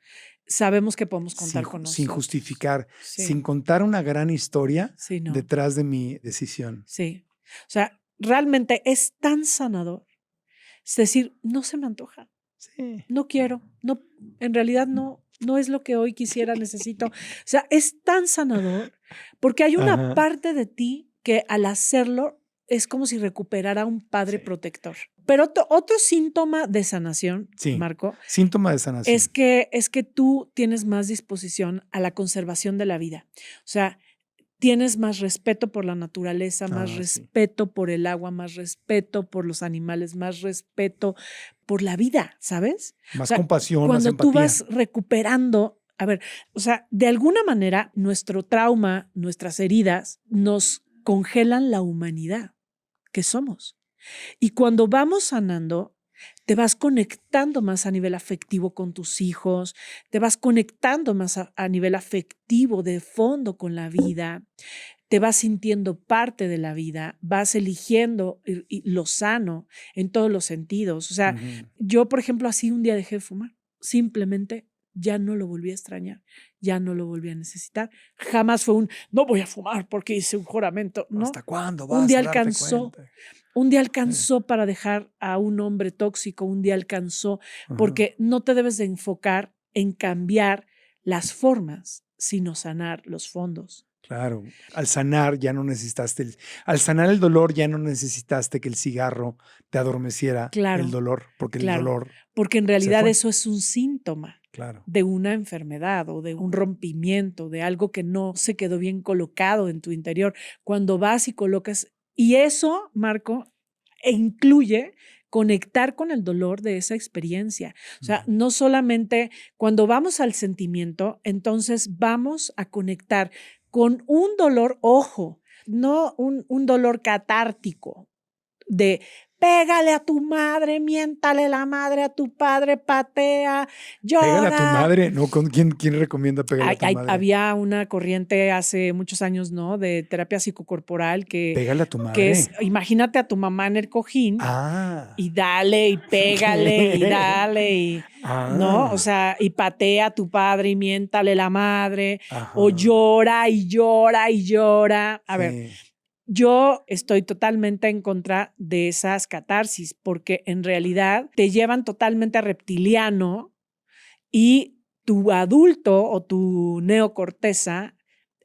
sabemos que podemos contar Sin, con sin nosotros. justificar, Sí. sin contar una gran historia Sí, no. detrás de mi decisión. Sí. O sea, realmente es tan sanador. Es decir, no se me antoja, Sí. no quiero, no, en realidad no es lo que hoy quisiera, necesito. O sea, es tan sanador porque hay una Ajá. parte de ti que al hacerlo es como si recuperara un padre Sí. protector. Pero otro síntoma de sanación, Sí. Marco, Síntoma de sanación. es que tú tienes más disposición a la conservación de la vida. O sea, tienes más respeto por la naturaleza, más Ah, sí. respeto por el agua, más respeto por los animales, más respeto por la vida, ¿sabes? Más o sea, compasión, más Cuando empatía. tú vas recuperando, a ver, o sea, de alguna manera nuestro trauma, nuestras heridas nos congelan la humanidad que somos. Y cuando vamos sanando, te vas conectando más a nivel afectivo con tus hijos, te vas conectando más a nivel afectivo de fondo con la vida, te vas sintiendo parte de la vida, vas eligiendo y lo sano en todos los sentidos. O sea, Ujú. yo, por ejemplo, así un día dejé de fumar. Simplemente ya no lo volví a extrañar, ya no lo volví a necesitar. Jamás fue no voy a fumar porque hice un juramento. No, ¿Hasta cuándo un vas día a darte alcanzó. cuenta? Un día alcanzó para dejar a un hombre tóxico, un día alcanzó, Ajá. porque no te debes de enfocar en cambiar las formas, sino sanar los fondos. Claro, al sanar ya no necesitaste, al sanar el dolor ya no necesitaste que el cigarro te adormeciera Claro, el dolor, porque el claro. dolor, Porque en realidad fue. eso es un síntoma claro. de una enfermedad o de un rompimiento, de algo que no se quedó bien colocado en tu interior. Cuando vas y colocas, y eso, Marco, incluye conectar con el dolor de esa experiencia. O sea, no solamente cuando vamos al sentimiento, entonces vamos a conectar con un dolor, ojo, no un dolor catártico de pégale a tu madre, miéntale la madre a tu padre, patea, llora. Pégale a tu madre, ¿no? ¿Quién recomienda pegarle a tu madre? Había una corriente hace muchos años, ¿no? De terapia psicocorporal que... Pégale a tu madre. Que es, imagínate a tu mamá en el cojín y dale y pégale y dale y... ¿no? O sea, y patea a tu padre y miéntale la madre. Ajá. O llora y llora y llora. A ver, yo estoy totalmente en contra de esas catarsis porque en realidad te llevan totalmente a reptiliano y tu adulto o tu neocorteza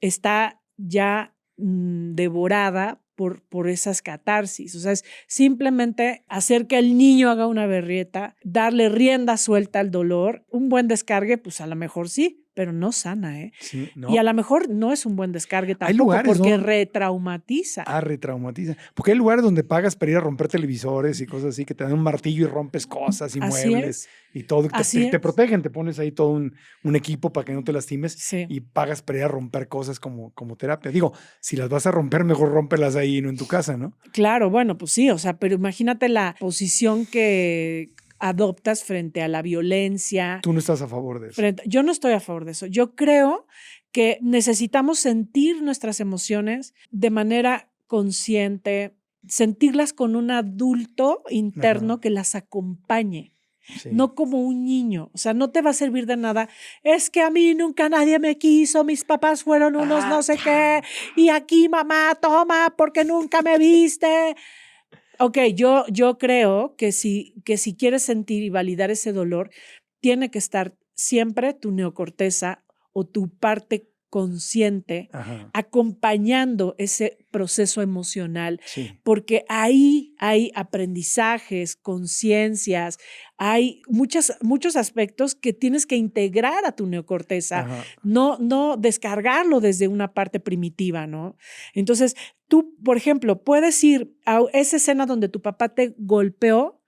está ya devorada por esas catarsis. O sea, es simplemente hacer que el niño haga una berrieta, darle rienda suelta al dolor. Un buen descargue, pues a lo mejor sí, pero no sana, ¿eh? Sí, no. Y a lo mejor no es un buen descargue tampoco. Hay lugares porque donde... retraumatiza. Retraumatiza. Porque hay lugares donde pagas para ir a romper televisores y cosas así, que te dan un martillo y rompes cosas y Así muebles y todo. Te protegen, te pones ahí todo un equipo para que no te lastimes y pagas para ir a romper cosas como terapia. Digo, si las vas a romper, mejor rómpelas ahí y no en tu casa, ¿no? Claro, bueno, pues sí, o sea, pero imagínate la posición que adoptas frente a la violencia. Tú no estás a favor de eso. Yo no estoy a favor de eso. Yo creo que necesitamos sentir nuestras emociones de manera consciente, sentirlas con un adulto interno que las acompañe. Sí. No como un niño, o sea, no te va a servir de nada. Es que a mí nunca nadie me quiso, mis papás fueron unos no sé qué, y aquí mamá, toma, porque nunca me viste. Ok, yo creo que si quieres sentir y validar ese dolor, tiene que estar siempre tu neocorteza o tu parte consciente acompañando ese proceso emocional, porque ahí hay aprendizajes, conciencias, hay muchos aspectos que tienes que integrar a tu neocorteza, no descargarlo desde una parte primitiva, ¿no? Entonces, tú, por ejemplo, puedes ir a esa escena donde tu papá te golpeó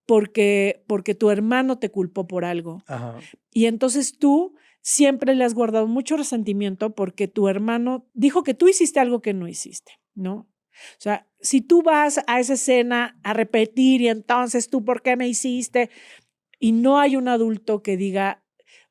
porque tu hermano te culpó por algo. Y entonces tú siempre le has guardado mucho resentimiento porque tu hermano dijo que tú hiciste algo que no hiciste, ¿no? O sea, si tú vas a esa escena a repetir y entonces tú, ¿por qué me hiciste? Y no hay un adulto que diga,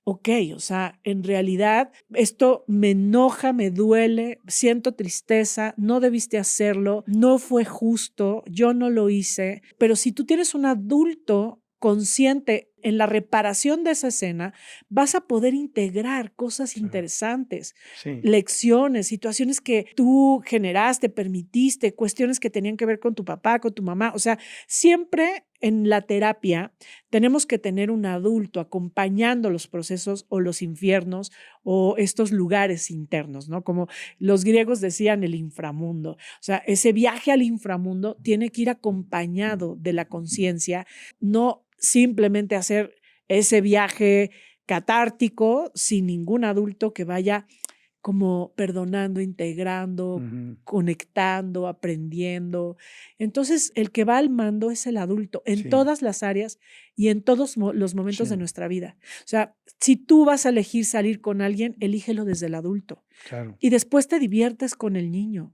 ok, o sea, en realidad esto me enoja, me duele, siento tristeza, no debiste hacerlo, no fue justo, yo no lo hice. Pero si tú tienes un adulto consciente en la reparación de esa escena, vas a poder integrar cosas interesantes, lecciones, situaciones que tú generaste, permitiste, cuestiones que tenían que ver con tu papá, con tu mamá. O sea, siempre en la terapia tenemos que tener un adulto acompañando los procesos o los infiernos o estos lugares internos, ¿no? Como los griegos decían, el inframundo. O sea, ese viaje al inframundo tiene que ir acompañado de la conciencia, no simplemente hacer ese viaje catártico sin ningún adulto que vaya como perdonando, integrando, conectando, aprendiendo. Entonces, el que va al mando es el adulto en todas las áreas y en todos los momentos de nuestra vida. O sea, si tú vas a elegir salir con alguien, elígelo desde el adulto. Claro. Y después te diviertes con el niño.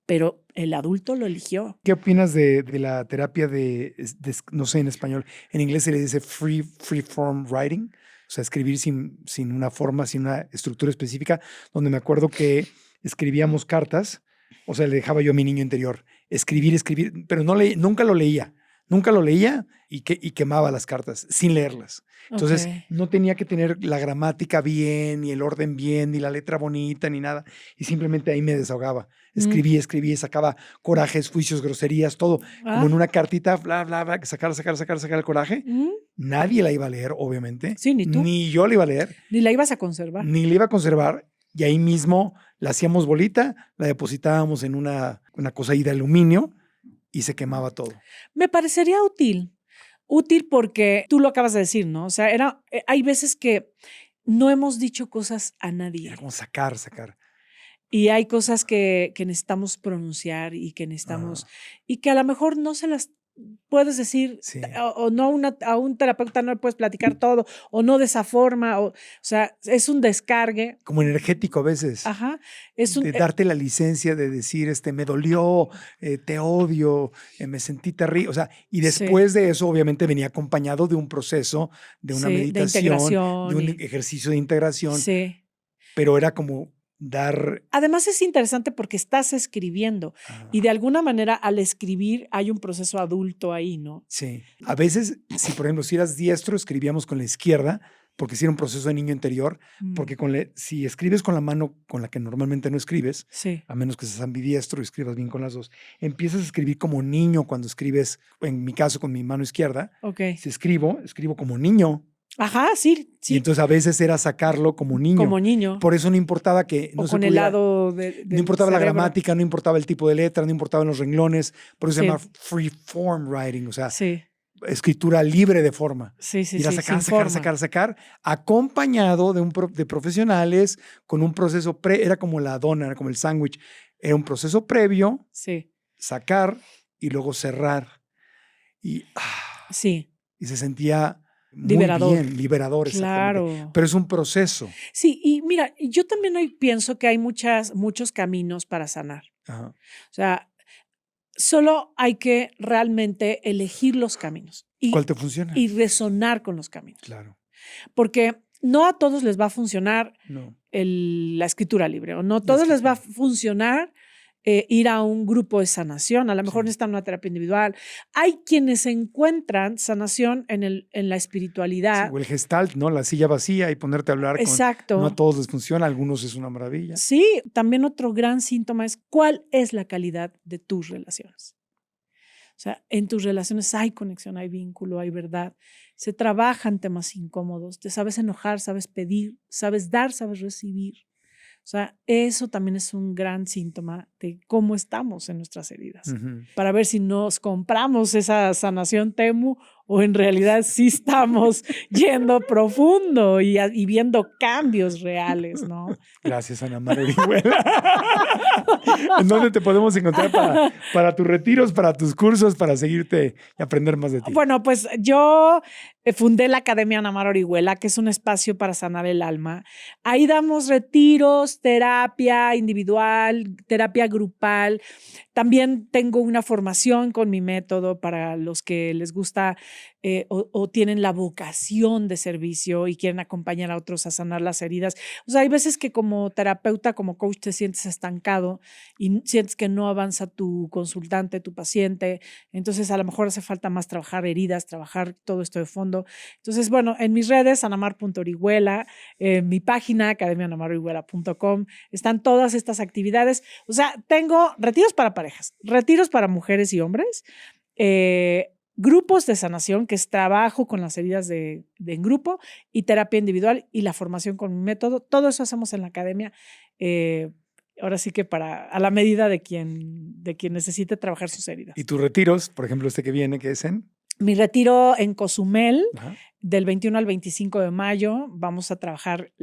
Pero el adulto lo eligió. ¿Qué opinas de la terapia de, no sé en español, en inglés se le dice free form writing? O sea, escribir sin una forma, sin una estructura específica, donde me acuerdo que escribíamos cartas, o sea, le dejaba yo a mi niño interior escribir, pero nunca lo leía y quemaba las cartas sin leerlas. Entonces, no tenía que tener la gramática bien, ni el orden bien, ni la letra bonita, ni nada. Y simplemente ahí me desahogaba. Escribía, sacaba corajes, juicios, groserías, todo. Como en una cartita, bla, bla, bla, sacar el coraje. Nadie la iba a leer, obviamente. Sí, ni tú. Ni yo la iba a leer. Ni la ibas a conservar. Ni la iba a conservar. Y ahí mismo la hacíamos bolita, la depositábamos en una cosa ahí de aluminio y se quemaba todo. Me parecería útil. Útil porque tú lo acabas de decir, ¿no? O sea, hay veces que no hemos dicho cosas a nadie. Era como sacar. Y hay cosas que necesitamos pronunciar y que necesitamos, y que a lo mejor no se las puedes decir, Sí. o no a un terapeuta no le puedes platicar todo, o no de esa forma, o sea, es un descargue. Como energético a veces. Ajá. Es un, De darte la licencia de decir, me dolió, te odio, me sentí terrible. O sea, y después de eso, obviamente, venía acompañado de un proceso, de una meditación, de integración, un ejercicio de integración. Sí. Pero era como dar. Además es interesante porque estás escribiendo y de alguna manera al escribir hay un proceso adulto ahí, ¿no? Sí. A veces, si por ejemplo, si eras diestro, escribíamos con la izquierda, porque si era un proceso de niño interior, porque si escribes con la mano con la que normalmente no escribes, sí. a menos que seas ambidiestro y escribas bien con las dos, empiezas a escribir como niño cuando escribes, en mi caso con mi mano izquierda. Ok. Si escribo como niño. Ajá, sí. Y entonces a veces era sacarlo como niño. Como niño. Por eso no importaba que no o se con pudiera, el lado no importaba cerebro. la gramática, no importaba el tipo de letra, no importaban los renglones. Por eso se llama free form writing, o sea, escritura libre de forma. Sí, sí, Ir a sí. sacar, acompañado de profesionales con un proceso era como la dona, era como el sándwich. Era un proceso previo, sacar y luego cerrar. Y se sentía muy bien, liberador. Claro. Pero es un proceso. Sí, y mira, yo también hoy pienso que hay muchos caminos para sanar. Ajá. O sea, solo hay que realmente elegir los caminos. ¿Cuál te funciona? Y resonar con los caminos. Claro. Porque no a todos les va a funcionar no. la escritura libre, o no a todos les va a funcionar ir a un grupo de sanación. A lo mejor necesitan una terapia individual. Hay quienes encuentran sanación en la espiritualidad. Sí, o el gestalt, ¿no? La silla vacía y ponerte a hablar. Exacto. No a todos les funciona, a algunos es una maravilla. Sí, también otro gran síntoma es cuál es la calidad de tus relaciones. O sea, en tus relaciones hay conexión, hay vínculo, hay verdad. Se trabajan temas incómodos. Te sabes enojar, sabes pedir, sabes dar, sabes recibir. O sea, eso también es un gran síntoma de cómo estamos en nuestras heridas. Para ver si nos compramos esa sanación Temu o en realidad sí estamos yendo profundo y viendo cambios reales, ¿no? Gracias, Ana Mar Orihuela. ¿En dónde te podemos encontrar para tus retiros, para tus cursos, para seguirte y aprender más de ti? Bueno, pues yo fundé la Academia Ana Mar Orihuela, que es un espacio para sanar el alma. Ahí damos retiros, terapia individual, terapia grupal. También tengo una formación con mi método para los que les gusta o tienen la vocación de servicio y quieren acompañar a otros a sanar las heridas. O sea, hay veces que como terapeuta, como coach, te sientes estancado y sientes que no avanza tu consultante, tu paciente. Entonces, a lo mejor hace falta más trabajar heridas, trabajar todo esto de fondo. Entonces, bueno, en mis redes, anamar.orihuela, mi página, academianamarorihuela.com, están todas estas actividades. O sea, tengo retiros para parejas, retiros para mujeres y hombres, grupos de sanación, que es trabajo con las heridas en grupo, y terapia individual y la formación con mi método. Todo eso hacemos en la academia. Ahora sí que a la medida de quien necesite trabajar sus heridas. ¿Y tus retiros, por ejemplo, este que viene, que es en? Mi retiro en Cozumel, del 21 al 25 de mayo, vamos a trabajar.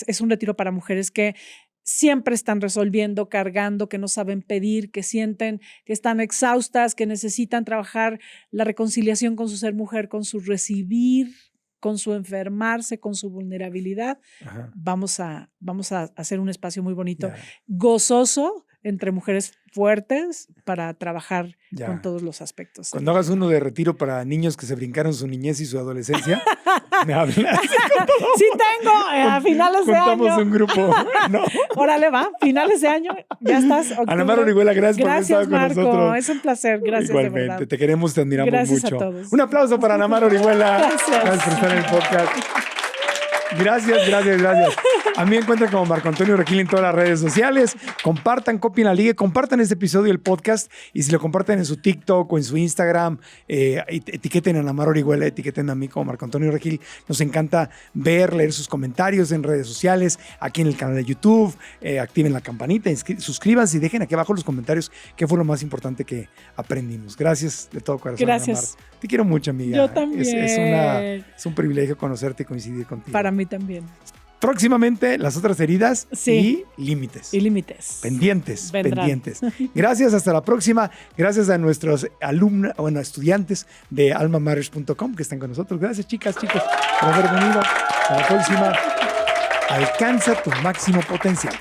Es un retiro para mujeres que siempre están resolviendo, cargando, que no saben pedir, que sienten que están exhaustas, que necesitan trabajar la reconciliación con su ser mujer, con su recibir, con su enfermarse, con su vulnerabilidad. Vamos a hacer un espacio muy bonito, gozoso, entre mujeres fuertes para trabajar con todos los aspectos. Cuando hagas uno de retiro para niños que se brincaron su niñez y su adolescencia, me hablas. Sí tengo, a finales de año. Juntamos un grupo, ¿no? Órale, va, finales de año, ya estás. Ana Mar Orihuela, gracias por haber estado Marco, con nosotros. Es un placer, gracias. Igualmente, de verdad. te queremos, te admiramos gracias mucho. A todos. Un aplauso para Ana Mar Orihuela. Gracias por estar en el podcast. Gracias. A mí me encuentran como Marco Antonio Regil en todas las redes sociales. Compartan, copien la liga, compartan este episodio del podcast y si lo comparten en su TikTok o en su Instagram, etiqueten a Anamar Orihuela, etiqueten a mí como Marco Antonio Regil. Nos encanta leer sus comentarios en redes sociales, aquí en el canal de YouTube. Activen la campanita, suscríbanse y dejen aquí abajo los comentarios qué fue lo más importante que aprendimos. Gracias de todo corazón. Gracias. Anamar. Te quiero mucho, amiga. Yo también. Es un privilegio conocerte y coincidir contigo. Para mí también. Próximamente, las otras heridas Sí. y límites. Y límites. Pendientes, Vendrán. pendientes. Gracias, hasta la próxima. Gracias a nuestros alumnos, estudiantes de almamarriage.com que están con nosotros. Gracias, chicos, por haber venido. Hasta la próxima. Alcanza tu máximo potencial.